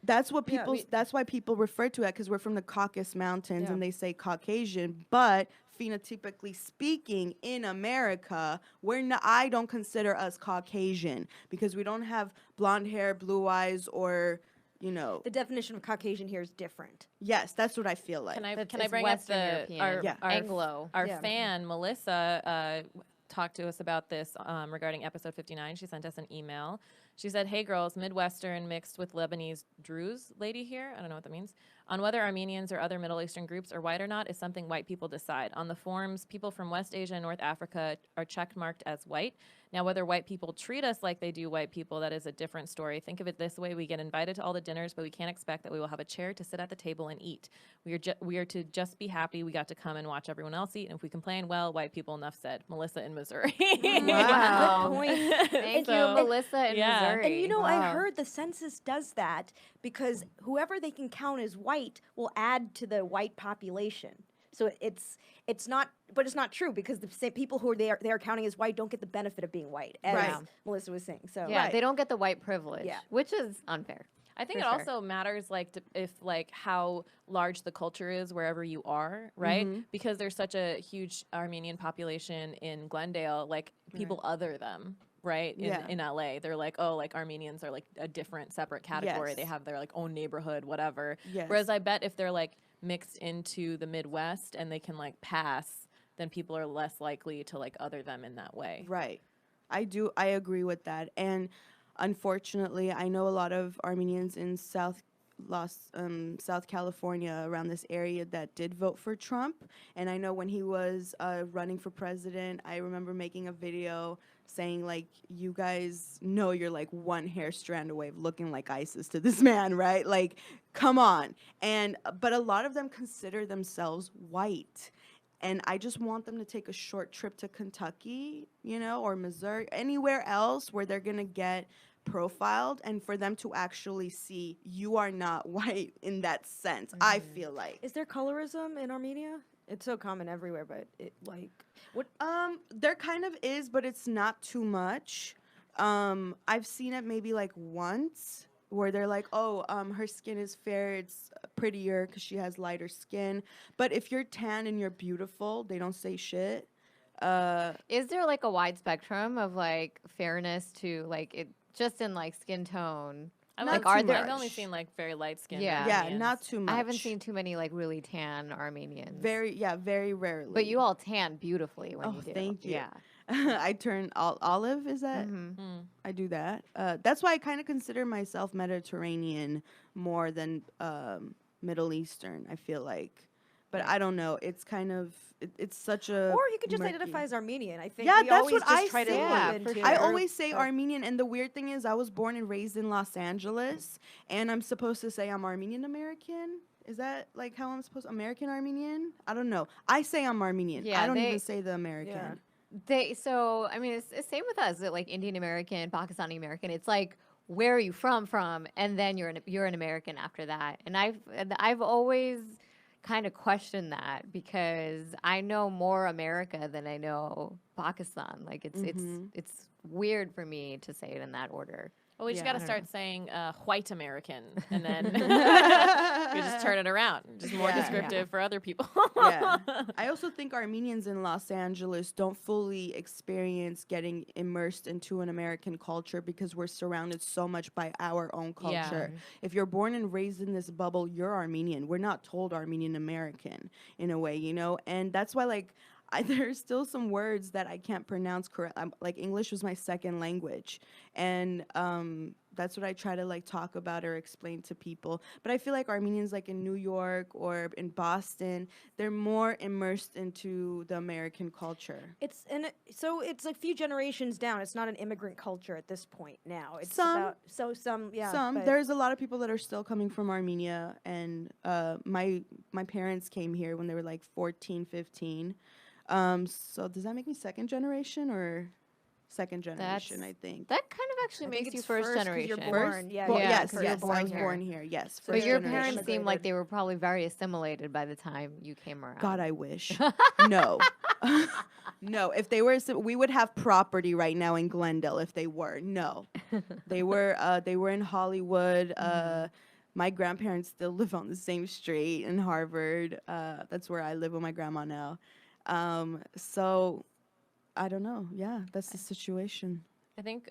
that's what Yeah, people. That's why people refer to it because we're from the Caucasus Mountains Yeah. and they say Caucasian. But phenotypically speaking, in America, we're not. I don't consider us Caucasian because we don't have blonde hair, blue eyes, or you know. The definition of Caucasian here is different. Yes, that's what I feel like. Can I That's- can I it's bring Western up European. our Yeah. our, Anglo. our Yeah. fan Melissa talked to us about this regarding episode 59. She sent us an email. She said, "Hey girls, Midwestern mixed with Lebanese Druze lady here. I don't know what that means. On whether Armenians or other Middle Eastern groups are white or not is something white people decide. On the forums, people from West Asia and North Africa are checkmarked as white. Now, whether white people treat us like they do white people, that is a different story. Think of it this way. We get invited to all the dinners, but we can't expect that we will have a chair to sit at the table and eat. We are to just be happy we got to come and watch everyone else eat. And if we complain, well, white people, enough said." Melissa in Missouri. Wow. Good point. Thank you, So- Melissa in yeah. Missouri. And you know, I Wow. heard the census does that because whoever they can count as white will add to the white population. So it's not, but it's not true because the same people who they are counting as white don't get the benefit of being white, as Right. Melissa was saying. So yeah, Right. they don't get the white privilege, Yeah. which is unfair. I think For it sure. also matters like if like how large the culture is wherever you are, right? Because there's such a huge Armenian population in Glendale, like people other them. Right Yeah. in LA, they're like, oh, like Armenians are like a different, separate category. They Yes. have their like own neighborhood, whatever. Yes. Whereas I bet if they're like mixed into the Midwest and they can like pass, then people are less likely to like other them in that way. Right. I agree with that. And unfortunately, I know a lot of Armenians in South California around this area that did vote for Trump. And I know when he was running for president, I remember making a video saying like, you guys know you're like one hair strand away of looking like ISIS to this man, right? Like, come on. And but a lot of them consider themselves white. And I just want them to take a short trip to Kentucky, or Missouri, anywhere else where they're going to get profiled, and for them to actually see you are not white in that sense, I feel like. Is there colorism in Armenia? It's so common everywhere, but it like what? There kind of is, but it's not too much. I've seen it maybe like once where they're like, oh, her skin is fair, it's prettier because she has lighter skin. But if you're tan and you're beautiful, they don't say shit. Is there like a wide spectrum of like fairness to like it just in like skin tone? I Not like, too are there? much. I've only seen like very light skinned. Yeah. Yeah, not too much. I haven't seen too many like really tan Armenians. very rarely. But you all tan beautifully when Oh, you do. thank you. Yeah. I turn olive, is that? I do that. That's why I kind of consider myself Mediterranean more than Middle Eastern, I feel like. But I don't know. It's kind of, it's such a. Or you could just murky- identify as Armenian. I think Yeah, we that's always what just I try to say. Yeah, lump for into sure. I our- always say Armenian, and the weird thing is I was born and raised in Los Angeles, and I'm supposed to say I'm Armenian American. Is that like how I'm supposed American Armenian? I don't know. I say I'm Armenian. Yeah, I don't they- even say the American. So I mean it's same with us, that like Indian American, Pakistani American. It's like where are you from, and then you're an American after that. And I've always kind of questioned that because I know more America than I know Pakistan. Like it's weird for me to say it in that order. Well, we just Yeah, got I to don't start saying white American, and then we just turn it around. Just more Yeah. descriptive for other people. Yeah. I also think Armenians in Los Angeles don't fully experience getting immersed into an American culture because we're surrounded so much by our own Yeah. culture. If you're born and raised in this bubble, you're Armenian. We're not told Armenian American in a way, and that's why like there's still some words that I can't pronounce correct. Like English was my second language, and that's what I try to like talk about or explain to people. But I feel like Armenians like in New York or in Boston, they're more immersed into the American culture. So it's a few generations down. It's not an immigrant culture at this point now. It's Some. some. But There's a lot of people that are still coming from Armenia, and my parents came here when they were like 14, 15. So does that make me second generation or second generation? I think. That kind of actually I think makes you it's first 'cause you're generation. born. Yeah, Well, Yeah, yes, 'cause you're yes, born I was here. born here. Yes, So But first your generation. parents seem like they were probably very assimilated by the time you came around. God, I wish. No. No, if they were, we would have property right now in Glendale if they were. No. They were in Hollywood. My grandparents still live on the same street in Harvard. That's where I live with my grandma now. So I don't know. Yeah, that's the situation. I think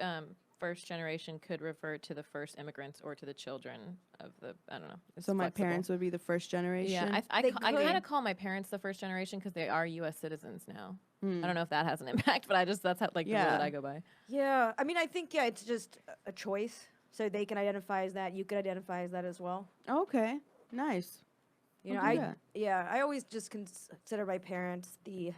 first generation could refer to the first immigrants or to the children of the, I don't know. It's So my flexible. parents would be the first generation. Yeah, I They kind could. of call my parents the first generation because they are U.S. citizens now. Hmm. I don't know if that has an impact, but that's how, like the rule that Yeah. I go by. Yeah, I mean, I think it's just a choice. So they can identify as that. You could identify as that as well. Okay, nice. You know, We'll do that. I always just consider my parents the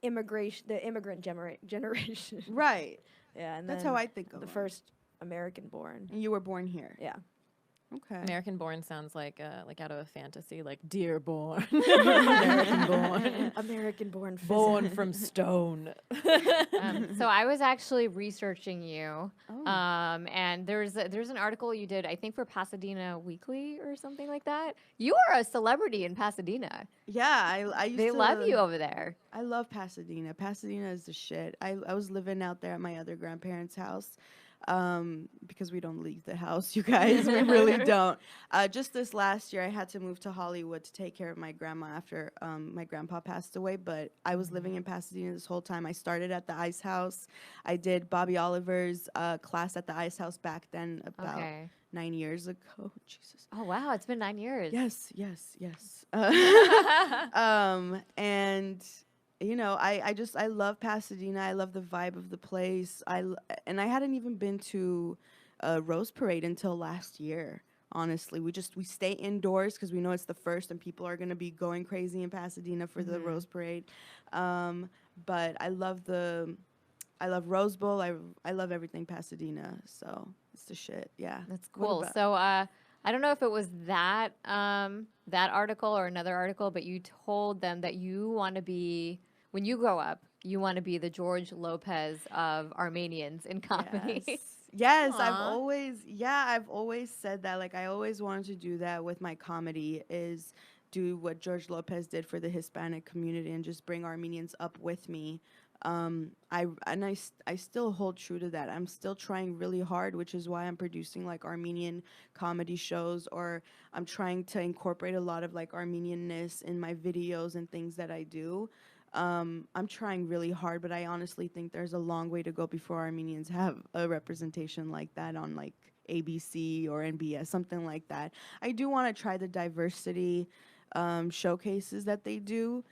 immigrant generation. Right. Yeah, and That's then how I think of the them. first American born. And you were born here. Yeah. Okay. American born sounds like out of a fantasy, like dear born, American born, American born. born from stone. So I was actually researching you, Oh. and there's an article you did, I think, for Pasadena Weekly or something like that. You are a celebrity in Pasadena. Yeah, I used They to love you over there. I love Pasadena. Pasadena is the shit. I was living out there at my other grandparents' house. because we don't leave the house, you guys. We really don't. Just this last year, I had to move to Hollywood to take care of my grandma after my grandpa passed away. But I was living in Pasadena this whole time. I started at the Ice House. I did Bobby Oliver's class at the Ice House back then, about 9 years ago. Jesus. Oh wow, it's been 9 years. Yes. And you know, I love Pasadena. I love the vibe of the place. And I hadn't even been to a Rose Parade until last year. Honestly, we stay indoors because we know it's the first, and people are gonna be going crazy in Pasadena for the Rose Parade. But I love Rose Bowl. I love everything Pasadena. So it's the shit. Yeah, That's cool. So I don't know if it was that that article or another article, but you told them that you want to be, when you grow up, you want to be the George Lopez of Armenians in comedy. Yes, Aw. I've always said that. Like, I always wanted to do that with my comedy, is do what George Lopez did for the Hispanic community and just bring Armenians up with me. I still hold true to that. I'm still trying really hard, which is why I'm producing like Armenian comedy shows, or I'm trying to incorporate a lot of like Armenianness in my videos and things that I do. I'm trying really hard, but I honestly think there's a long way to go before Armenians have a representation like that on like ABC or NBS, something like that. I do want to try the diversity showcases that they do.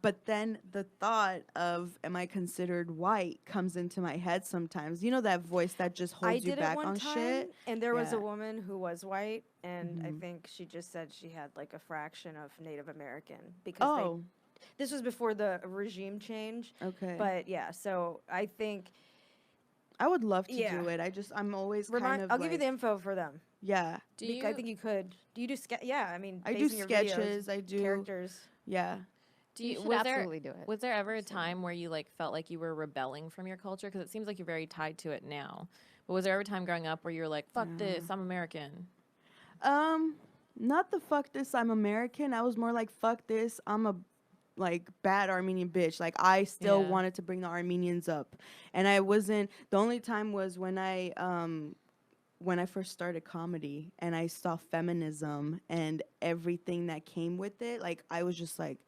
But then the thought of, am I considered white, comes into my head sometimes. You know, that voice that just holds you back on shit. And there was Yeah. a woman who was white, and I think she just said she had like a fraction of Native American because this was before the regime change. Okay. But yeah, so I think I would love to Yeah. do it. I'm always kind of I'll give you the info for them. Yeah. I think you could. Do you do yeah? I mean, I do based on your videos, sketches. I do characters. Yeah. You should Was there absolutely do it. was there ever a time where you like felt like you were rebelling from your culture? Because it seems like you're very tied to it now. But was there ever a time growing up where you were like, "Fuck this, I'm American"? Not the fuck this, I'm American. I was more like, fuck this, I'm a like bad Armenian bitch. Like, I still Yeah. wanted to bring the Armenians up. And I wasn't, the only time was when I first started comedy and I saw feminism and everything that came with it. Like, I was just like,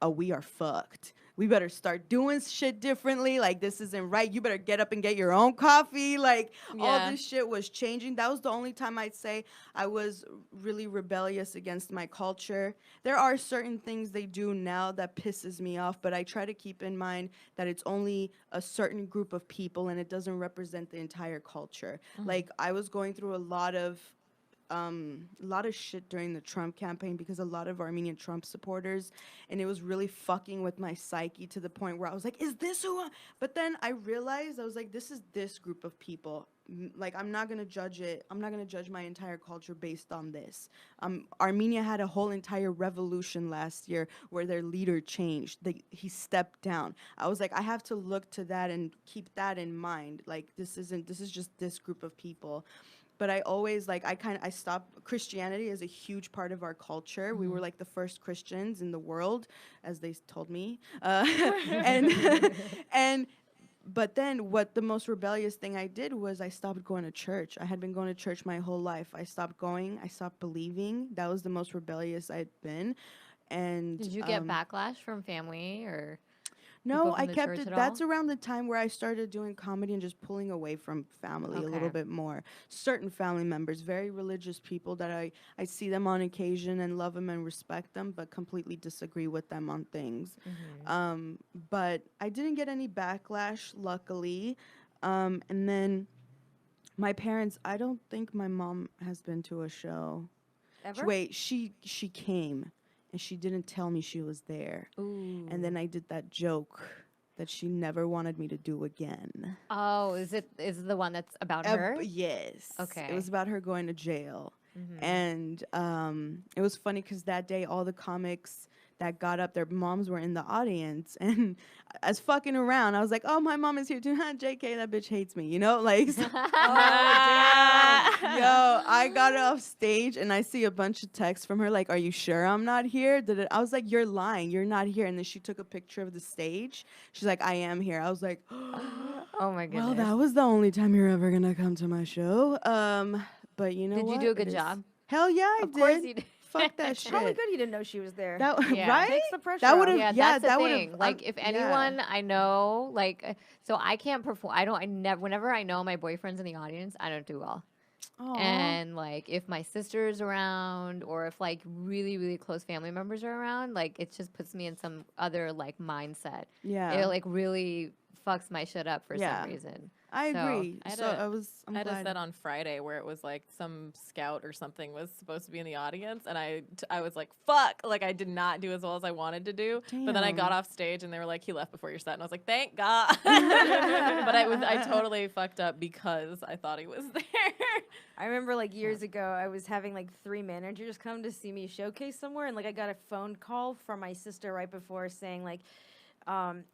oh, we are fucked. We better start doing shit differently. Like, this isn't right. You better get up and get your own coffee. Like, all Yeah. this shit was changing. That was the only time I'd say I was really rebellious against my culture. There are certain things they do now that pisses me off, but I try to keep in mind that it's only a certain group of people and it doesn't represent the entire culture. Like, I was going through a lot of shit during the Trump campaign because a lot of Armenian Trump supporters, and it was really fucking with my psyche to the point where I was like, is this who I? But then I realized, I was like, this is this group of people. Like, I'm not gonna judge it. I'm not gonna judge my entire culture based on this. Armenia had a whole entire revolution last year where their leader changed. He stepped down. I was like, I have to look to that and keep that in mind. Like, this is just this group of people. But I always, like, I stopped. Christianity is a huge part of our culture. We were like the first Christians in the world, as they told me. But then what the most rebellious thing I did was I stopped going to church. I had been going to church my whole life. I stopped going. I stopped believing. That was the most rebellious I'd been. And Did you get backlash from family or? No, people I from the kept church it. at That's all? around the time where I started doing comedy and just pulling away from family a little Okay. bit more. Certain family members, very religious people that I see them on occasion and love them and respect them, but completely disagree with them on things. But I didn't get any backlash, luckily. And then my parents, I don't think my mom has been to a show. Ever? Wait, she came. And she didn't tell me she was there. Ooh. And then I did that joke that she never wanted me to do again. Oh, is it the one that's about her? Yes. Okay. It was about her going to jail. And it was funny because that day all the comics that got up, their moms were in the audience. And I was fucking around. I was like, oh, my mom is here too. JK, that bitch hates me. You know? Like, so- yo, I got off stage and I see a bunch of texts from her like, "Are you sure I'm not here?" I was like, "You're lying. You're not here." And then she took a picture of the stage. She's like, "I am here." I was like, Oh my goodness. "Well, that was the only time you're ever gonna come to my show." But you know Did what? you do a It good is- job? Hell yeah, I Of did. course you did. Fuck that shit. Probably good you didn't know she was there. That Yeah. right? Takes the pressure That off. would have. Yeah, Yeah, that's the that would thing. have. Like, if anyone I know, like, so I can't perform. I never. Whenever I know my boyfriend's in the audience, I don't do well. And like, if my sister's around, or if like really, really close family members are around, like, it just puts me in some other like mindset. yeah, It like really fucks my shit up for Yeah. some reason. I so, agree. I had So a- I'm I had a glad. set on Friday where it was like some scout or something was supposed to be in the audience, and I was like, fuck, like I did not do as well as I wanted to do. But then I got Damn. off stage and they were like, he left before your set, and I was like, thank God. But I totally fucked up because I thought he was there. I remember like years ago, I was having like 3 managers come to see me showcase somewhere, and like I got a phone call from my sister right before saying like,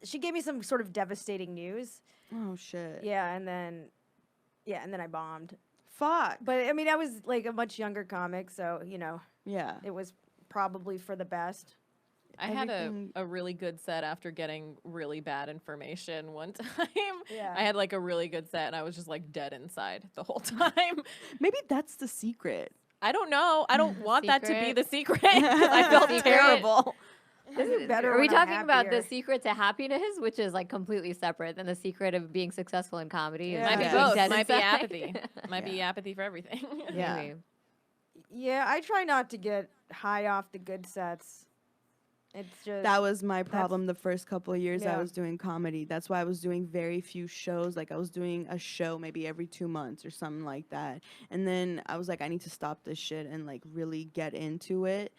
she gave me some sort of devastating news. Oh shit. Yeah, and then I bombed. Fuck. But I mean, I was like a much younger comic, so you know, Yeah. it was probably for the best. I had Everything- a really good set after getting really bad information one time. Yeah. I had like a really good set and I was just like dead inside the whole time. Maybe that's the secret. I don't know. I don't want that to be Secret? the secret. 'Cause I felt Secret? terrible. I do better Are we when I'm talking about the happier. secret to happiness, which is like completely separate than the secret of being successful in comedy? is Yeah. Might be Yeah. being both. dead Might be inside? apathy. Might be apathy for everything. Yeah. Maybe. Yeah, I try not to get high off the good sets. It's just That was my problem the first couple of years I Yeah. was doing comedy. That's why I was doing very few shows. Like I was doing a show maybe every 2 months or something like that. And then I was like, I need to stop this shit and like really get into it.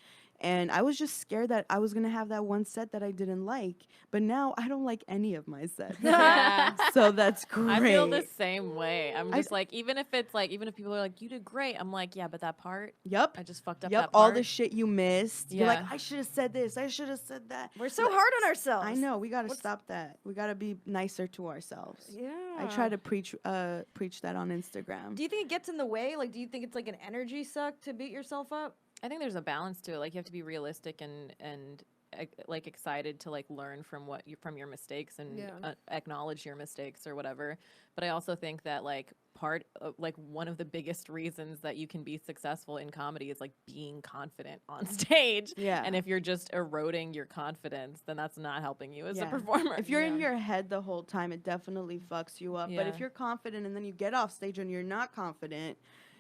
And I was just scared that I was gonna have that one set that I didn't like. But now I don't like any of my sets. Yeah. So that's great. I feel the same way. I'm I- just like, even if people are like, you did great. I'm like, yeah, but that part, Yep. I just fucked up Yep. that All part. the shit you missed. You're like, Yeah. I should have said this. I should have said that. we're so hard on ourselves. I know. We gotta What's- stop that. We gotta be nicer to ourselves. Yeah. I try to preach that on Instagram. Do you think it gets in the way? Like, do you think it's like an energy suck to beat yourself up? I think there's a balance to it. Like you have to be realistic and like excited to like learn from from your mistakes and Yeah. acknowledge your mistakes or whatever. But I also think that like like one of the biggest reasons that you can be successful in comedy is like being confident on stage. Yeah. And if you're just eroding your confidence, then that's not helping you as a Yeah. performer. If you're in your head the whole time, it definitely fucks you up. But if Yeah. you're confident and then you get off stage and you're not confident,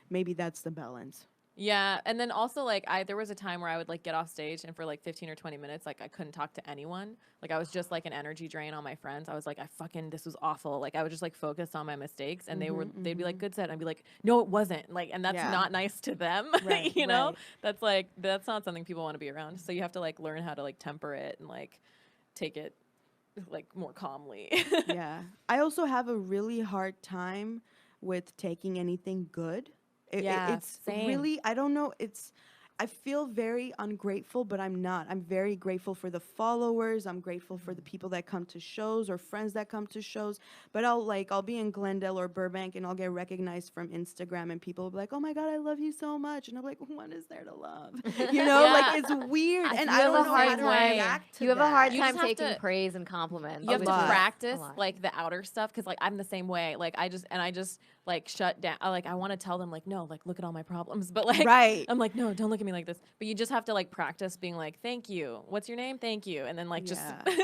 maybe that's the balance. Yeah, and then also like there was a time where I would like get off stage and for like 15 or 20 minutes like I couldn't talk to anyone. Like I was just like an energy drain on my friends. I was like this was awful. Like I would just like focus on my mistakes and they'd be like good set and I'd be like no it wasn't. Like and that's Yeah. not nice to them. Right, you know? right. That's not something people want to be around. So you have to like learn how to like temper it and like take it like more calmly. Yeah. I also have a really hard time with taking anything good. Yeah, It's same. really, I don't know, I feel very ungrateful, but I'm not. I'm very grateful for the followers. I'm grateful for the people that come to shows or friends that come to shows. But I'll be in Glendale or Burbank and I'll get recognized from Instagram and people will be like, "Oh my God, I love you so much." And I'm like, "What is there to love?" You know, Yeah. like it's weird. And You I have don't a know how hard to time. react to You have a hard that. You time just have taking to- praise and compliments. You have A to lot. practice A lot. like the outer stuff because like I'm the same way. Like I just like shut down. I want to tell them like no, like look at all my problems, but like Right. I'm like no, don't look at me like this. But you just have to like practice being like thank you. What's your name? Thank you, and then like just Yeah.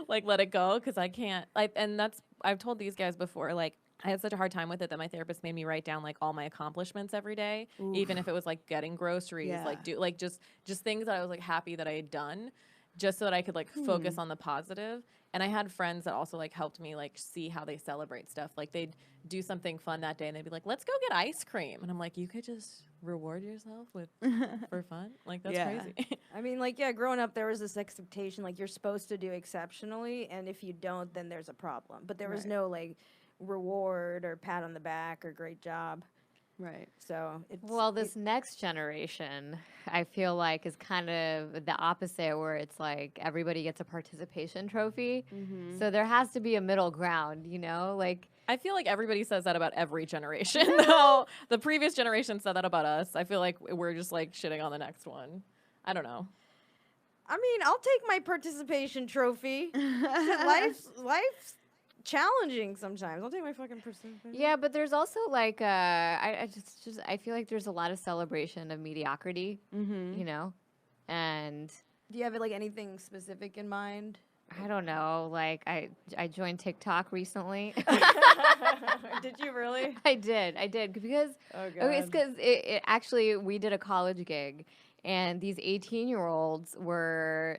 like let it go because I can't. I've told these guys before like. I had such a hard time with it that my therapist made me write down like all my accomplishments every day, even if it was like getting groceries, Yeah. like do like just things that I was like happy that I had done, just so that I could like focus on the positive. And I had friends that also like helped me like see how they celebrate stuff. Like they'd do something fun that day and they'd be like, "Let's go get ice cream," and I'm like, "You could just reward yourself with for fun, like that's Yeah. crazy." I mean, like, yeah, growing up, there was this expectation, like, you're supposed to do exceptionally, and if you don't, then there's a problem. But there was Right. no, like, reward or pat on the back or great job. Right. So it's Well, this next generation, I feel like, is kind of the opposite, where it's like everybody gets a participation trophy. Mm-hmm. So there has to be a middle ground, you know? Like, I feel like everybody says that about every generation. Though the previous generation said that about us. I feel like we're just like shitting on the next one. I don't know. I mean, I'll take my participation trophy. Life's challenging sometimes. I'll take my fucking participation. Yeah, but there's also like I just I feel like there's a lot of celebration of mediocrity, you know, and Do you have like anything specific in mind? I don't know. Like I joined TikTok recently. Did you really? I did because okay, it's because it actually we did a college gig, and these 18-year-olds were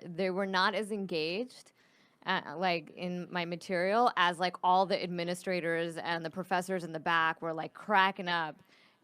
not as engaged. Like in my material as like all the administrators and the professors in the back were like cracking up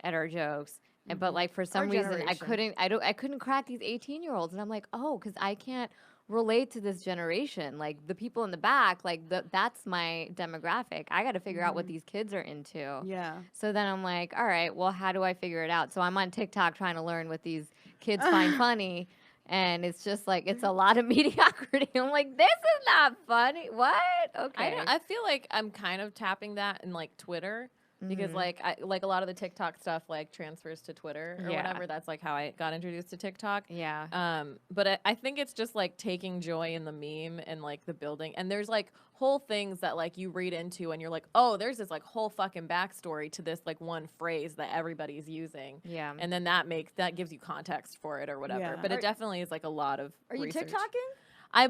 at our jokes. And, but like for some reason I couldn't crack these 18-year-olds, and I'm like, oh, because I can't relate to this generation. Like the people in the back, like that's my demographic. I got to figure out what these kids are into. Yeah. So then I'm like, all right, well, how do I figure it out? So I'm on TikTok trying to learn what these kids find funny. And it's just like, it's a lot of mediocrity. I'm like, this is not funny. What? Okay. I feel like I'm kind of tapping that in like Twitter because like a lot of the TikTok stuff like transfers to Twitter or whatever. That's like how I got introduced to TikTok. Yeah. But I think it's just like taking joy in the meme and like the building. And there's like whole things that like you read into and you're like, oh, there's this like whole fucking backstory to this like one phrase that everybody's using. Yeah. And then that gives you context for it or whatever. Yeah. But it definitely is like a lot of Are you research. TikToking?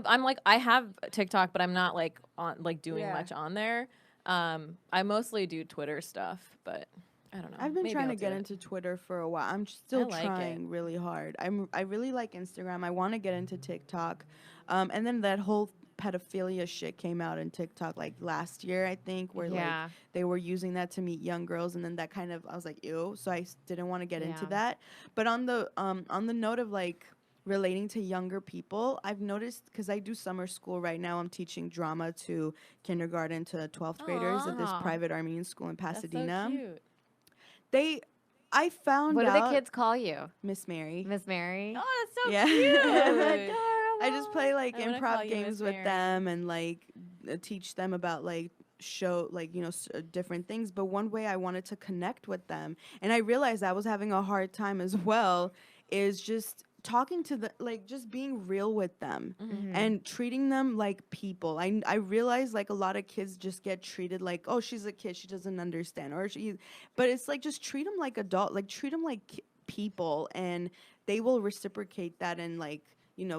I'm like, I have TikTok, but I'm not like on like doing Yeah. much on there. I mostly do Twitter stuff, but I don't know. I've been Maybe trying I'll to get do it. into Twitter for a while. I'm still like trying it. really hard. I really like Instagram. I want to get into TikTok. And then that whole pedophilia shit came out in TikTok like last year, I think, where Yeah. like they were using that to meet young girls, and then that kind of I was like, ew. So I didn't want to get into that. But on the note of like relating to younger people, I've noticed because I do summer school right now. I'm teaching drama to kindergarten to 12th graders at this Aw. private Armenian school in That's so Pasadena. cute. I found What do out the kids call you? Miss Mary. Miss Mary? Oh, that's so Yeah. cute. I just play like I wanna call improv you Miss games with Mary. them and like teach them about like different things. But one way I wanted to connect with them, and I realized I was having a hard time as well, is just talking to the like just being real with them and treating them like people. I realize like a lot of kids just get treated like, oh, she's a kid, she doesn't understand, but it's like just treat them like adult, like treat them like people, and they will reciprocate that and like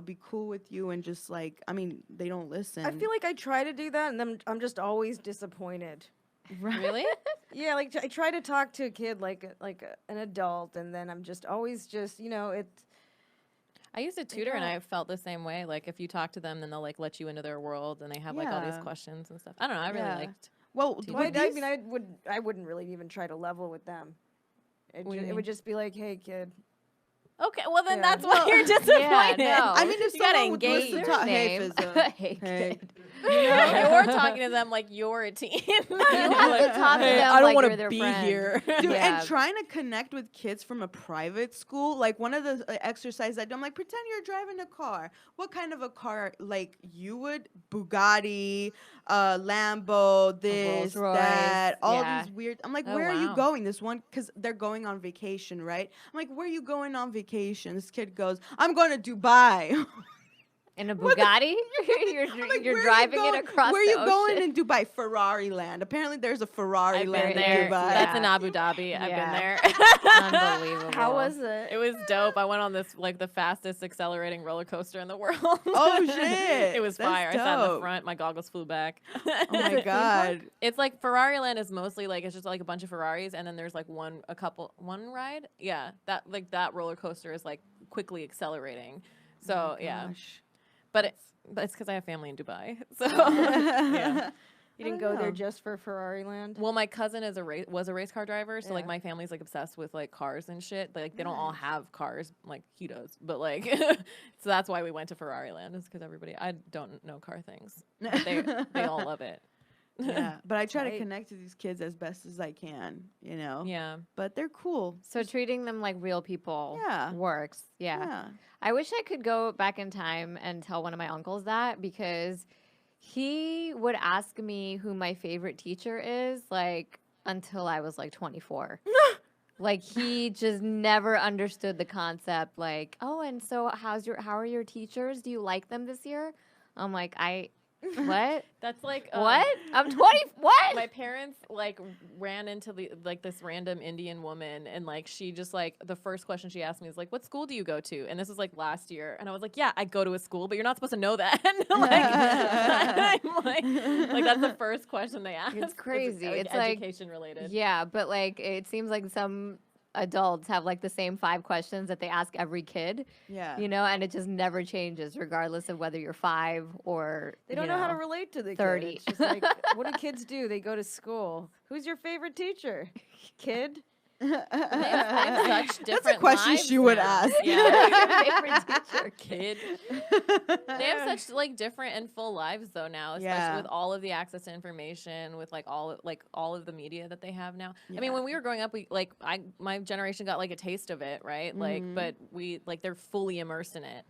be cool with you, and just like, I mean, they don't listen. I feel like I try to do that, and then I'm just always disappointed. Really? Yeah, like I try to talk to a kid like an adult, and then I'm just always just it's. I used to tutor and don't- I felt the same way. Like if you talk to them, then they'll like let you into their world and they have like all these Yeah. questions and stuff. I don't know. I really Yeah. liked. well, Teaching. Well, with I these- mean, I wouldn't really even try to level with them. What do you It mean? would just be like, hey, kid. Okay, well then Yeah. that's why Well, you're disappointed. no. I mean, if you gotta someone would engage. listen to hey, Name. Fizza. Hey, Hey. kid. You're talking to them like you're a teen. You have to talk to Hey, them I don't like wanna you're their be friend. here. Dude, Yeah. and trying to connect with kids from a private school, like one of the exercises I do, I'm like, pretend you're driving a car. What kind of a car, like you would? Bugatti, Lambo, this, Rolls-Royce, that, all yeah. these weird. I'm like, Oh, where are you wow. going? This one, because they're going on vacation, right? I'm like, where are you going on vacation? This kid goes, I'm going to Dubai. In a What the- Bugatti? I'm like, you're where are you driving going? it across Where are the you going ocean. in Dubai? Ferrari Land. Apparently, there's a Ferrari I've Land been in there. Dubai. That's in Abu Dhabi. I've been Yeah. there. Unbelievable. How was it? It was dope. I went on this like the fastest accelerating roller coaster in the world. Oh, shit. It was That's fire. I sat in the dope. front. My goggles flew back. Oh my god. It's like Ferrari Land is mostly like it's just like a bunch of Ferraris, and then there's like one ride. Yeah, that roller coaster is like quickly accelerating. So yeah, Gosh. but it's because I have family in Dubai. So yeah. You didn't I don't go there know. just for Ferrari Land? Well, my cousin was a race car driver, so like Yeah. my family's like obsessed with like cars and shit. Like they don't all have cars like he does, but like so that's why we went to Ferrari Land is because I don't know car things. But they all love it. Yeah, but I try to Right. connect to these kids as best as I can, Yeah. But they're cool. So treating them like real people Yeah. works. Yeah. I wish I could go back in time and tell one of my uncles that because He would ask me who my favorite teacher is, like, until I was like 24. Like, he just never understood the concept. Like, oh, and so how are your teachers? Do you like them this year? I'm like, what? That's like What? I'm 20. What? My parents like ran into this random Indian woman, and like she just like the first question she asked me is like, "What school do you go to?" And this was like last year, and I was like, "Yeah, I go to a school, but you're not supposed to know that." I'm like that's the first question they ask. It's crazy. It's education related. Yeah, but like it seems like some adults have like the same 5 questions that they ask every kid. Yeah. You know, and it just never changes regardless of whether you're 5 or They don't know how to relate to the 30. kid. It's just like, what do kids do? They go to school. Who's your favorite teacher? Kid? They have such different That's a question lives she would now. ask. Yeah. favorite teacher. Kid. They have such like different and full lives though now, especially Yeah. with all of the access to information, with like all of the media that they have now. I mean, Yeah. when we were growing up, my generation got like a taste of it, right? Like, but they're fully immersed in it.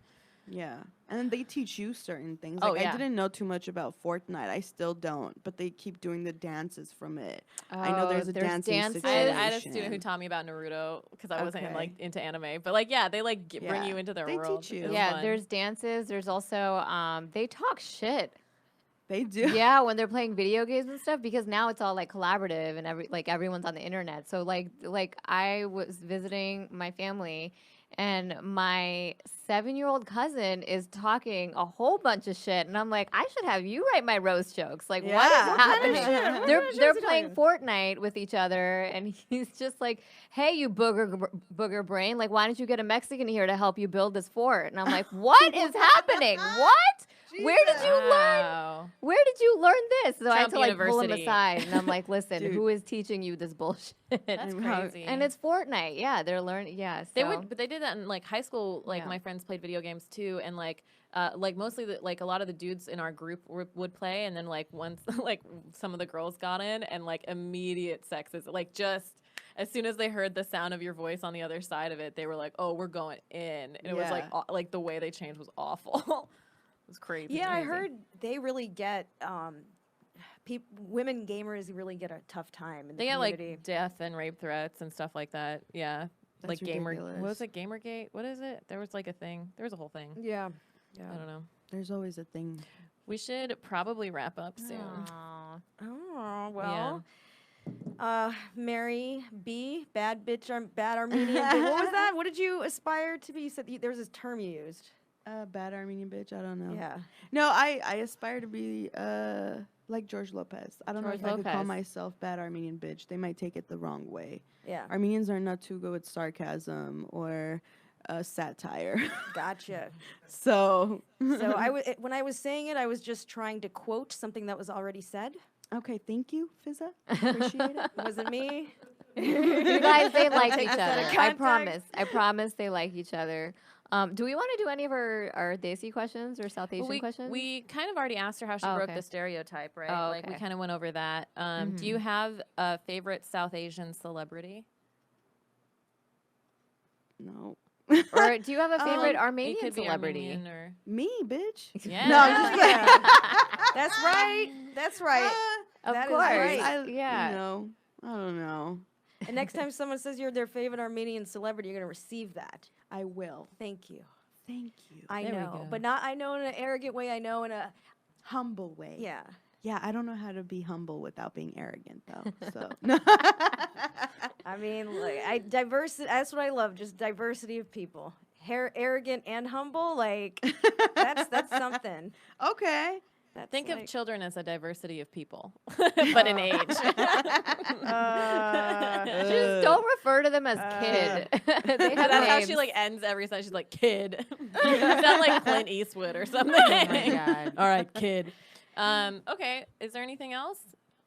Yeah. And they teach you certain things. Oh, Like, yeah. I didn't know too much about Fortnite. I still don't. But they keep doing the dances from it. I know there's a dancing dances. I had a situation. student who taught me about Naruto because I wasn't Okay. like into anime, but like they like bring Yeah. you into their They world. teach you. It was Yeah, fun. there's dances. There's also they talk shit. They do. Yeah, when they're playing video games and stuff, because now it's all like collaborative and everyone's on the internet. So like I was visiting my family, and my 7-year-old cousin is talking a whole bunch of shit, and I'm like, I should have you write my roast jokes. Like, what is Yeah. What kind of happening? shit? What They're kind of they're jokes he playing talking? Fortnite with each other, and he's just like, "Hey, you booger brain! Like, why don't you get a Mexican here to help you build this fort?" And I'm like, "What is happening? What? Where did you learn? Wow. Where did you learn this?" So I had Trump to like pull him University. aside, and I'm like, "Listen, Dude. who is teaching you this bullshit?" That's And how- crazy. And it's Fortnite. Yeah, they're learning. Yeah, They so- would, but they did that in like high school. Like Yeah. my friends played video games too, and like mostly like a lot of the dudes in our group would play, and then like once like some of the girls got in, and like immediate sexism, like just as soon as they heard the sound of your voice on the other side of it, they were like, "Oh, we're going in," and it was like Yeah. like the way they changed was awful. It was crazy. Yeah, I crazy. heard they really get women gamers really get a tough time in the They get community. like death and rape threats and stuff like that. Yeah. That's like gamer, ridiculous. what was it? Gamergate? What is it? There was like a thing. There was a whole thing. yeah. I don't know. There's always a thing. We should probably wrap up soon. Aw. Oh well. Mary B, bad bitch, bad Armenian. Bitch. What was that? What did you aspire to be? You said there was this term you used. Bad Armenian bitch. I don't know. Yeah. No, I aspire to be like George Lopez. I don't know George if I could call Lopez. myself bad Armenian bitch. They might take it the wrong way. Yeah. Armenians are not too good with sarcasm or satire. Gotcha. So So when I was saying it, I was just trying to quote something that was already said. okay, thank you, Fizza. Appreciate it. Was it me? You guys, they like Take each this out other. of I context. promise. I promise they like each other. Do we want to do any of our Desi questions or South Asian Well, questions? we kind of already asked her how she Oh, broke okay. the stereotype, right? Oh, Like we okay. kind of went over that. Do you have a favorite South Asian celebrity? No. Or do you have a favorite It Armenian could be celebrity? Armenian or Me, bitch. yeah. No, I'm just Yeah. That's right. That's right. Of That is course. right. Yeah. No, I don't know. And next time someone says you're their favorite Armenian celebrity, you're gonna receive that. I will. Thank you. Thank you. I There we know, go. but not I know in an arrogant way. I know in a Humble way. yeah. Yeah, I don't know how to be humble without being arrogant though. So I mean, like diversity. That's what I love. Just diversity of people. Arrogant and humble. Like that's something. okay. That's Think like, of children as a diversity of people, but in age. Just don't refer to them as kid. They have That's how names. she like ends every sentence. She's like, "Kid." You sound like Clint Eastwood or something. Oh my God. All right, kid. Okay. Is there anything else?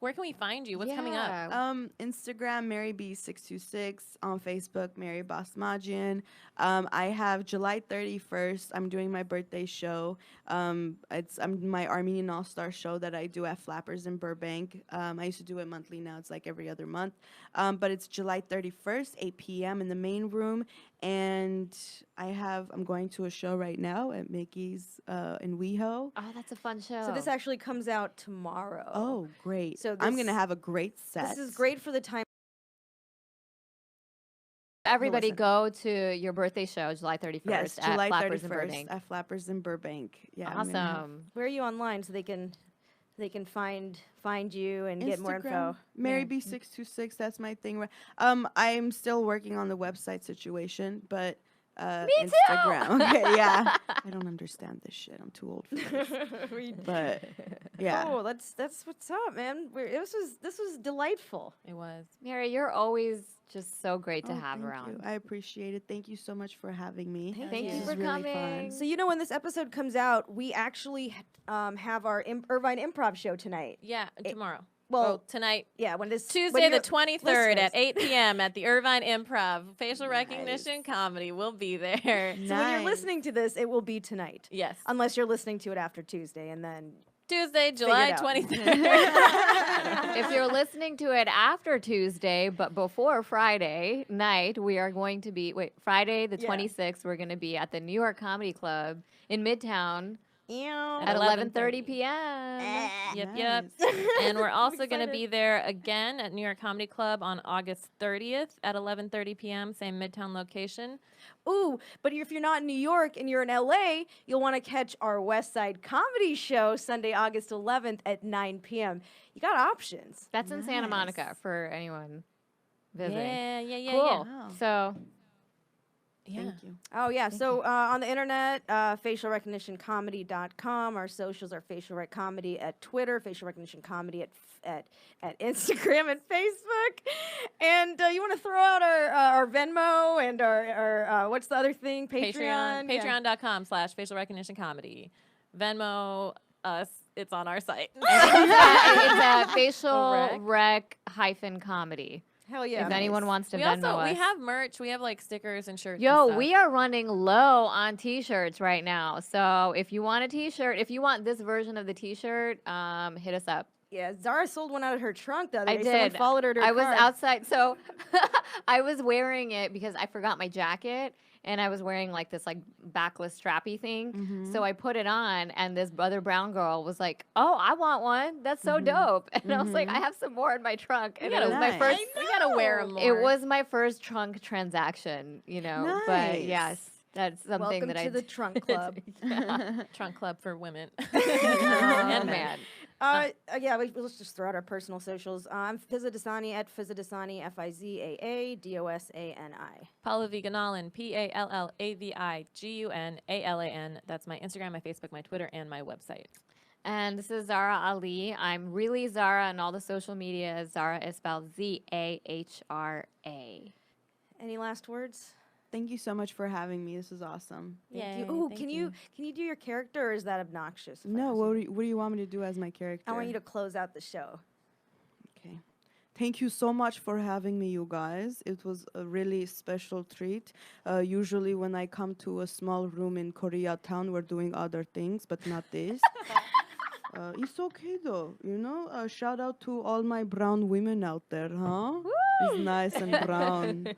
where can we find you? What's coming up? Instagram, MaryB626. On Facebook, Mary Basmajian. I have July 31st. I'm doing my birthday show. It's my Armenian All-Star show that I do at Flappers in Burbank. I used to do it monthly. Now it's like every other month. But it's July 31st, 8 p.m. in the main room. And I'm going to a show right now at Mickey's in WeHo. Oh, that's a fun show. So this actually comes out tomorrow. Oh, great. So I'm going to have a great set. This is great for the time. Everybody go to your birthday show, July 31st Yes, at July Flappers 31st in Burbank. at Flappers in Burbank. Yeah, I'm gonna have Awesome. Where are you online so they can find you and get more info? Instagram, Mary B626. That's my thing. I'm still working on the website situation, but Instagram. Okay, yeah. I don't understand this shit. I'm too old for this. But yeah. Oh, that's what's up, man. This was delightful. It was. Mary, you're always just so great to Oh, have thank around. you. I apprite it. Thank you so much for having me. Thank you This for is really coming. fun. So when this episode comes out, we actually have our Irvine Improv show tonight. Yeah, tomorrow. Well, tonight. Yeah, when Tuesday the you're- 23rd at listeners- 8 p.m. at the Irvine Improv. Facial recognition comedy will be there. So when you're Nice. listening to this, it will be tonight. Yes. Unless you're listening to it after Tuesday, and then Tuesday, July out. 23rd. If you're listening to it after Tuesday, but before Friday night, we are going to be, Friday the Yeah. 26th, we're going to be at the New York Comedy Club in Midtown at at 11:30 11:30 p.m. Yep. Nice. And we're also going to excited. be there again at New York Comedy Club on August 30th at 11:30 p.m., same Midtown location. Ooh, but if you're not in New York and you're in LA, you'll want to catch our West Side Comedy Show Sunday, August 11th at 9 p.m. You got options. That's in Santa Monica Nice. for anyone visiting. Yeah. Cool. Wow. So Yeah. Thank you. Oh, yeah. So on the internet, facialrecognitioncomedy.com. Our socials are Facial Rec Comedy at Twitter, Facial Recognition Comedy at Instagram and Facebook. And you want to throw out our Venmo and our what's the other thing? Patreon. Yeah. Patreon.com/facial recognition comedy. Venmo us. It's on our site. it's a facial rec hyphen comedy. Hell yeah. If anyone wants to we Venmo also us. we have merch. We have like stickers and shirts. Yo, and stuff. we are running low on t-shirts right now. So if you want a t-shirt, if you want this version of the t-shirt, hit us up. Yeah, Zara sold one out of her trunk the other I day. Someone did. followed her to her I was car. outside, so I was wearing it because I forgot my jacket, and I was wearing like this like backless strappy thing. So I put it on, and this other brown girl was like, "Oh, I want one. That's so dope." And I was like, "I have some more in my trunk." And it was my Nice. first. We gotta wear them more. It was my first trunk transaction, you know. But Nice. yes, that's something Welcome that to I the trunk club. Trunk club for women Oh, and men. man. Yeah, let's just throw out our personal socials. I'm Fizza Dasani at Fizza Dasani, FIZAA Paula Viganalan, PALLAVIGUNALAN. That's my Instagram, my Facebook, my Twitter, and my website. And this is Zara Ali. I'm really Zara on all the social media. Zara is spelled Zahra. Any last words? Thank you so much for having me. This is awesome. Thank you. Yay, Ooh, thank can you do your character, or is that obnoxious? if I No, ask what you? do you want me to do as my character? I want you to close out the show. Okay. Thank you so much for having me, you guys. It was a really special treat. Usually when I come to a small room in Koreatown, we're doing other things, but not this. It's okay though, you know? Shout out to all my brown women out there, huh? It's nice and brown.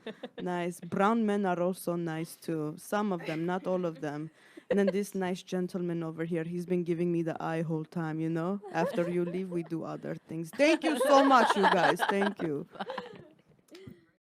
Nice. Brown men are also nice too. Some of them, not all of them. And then this nice gentleman over here, he's been giving me the eye whole time, you know? After you leave, we do other things. Thank you so much, you guys. Thank you.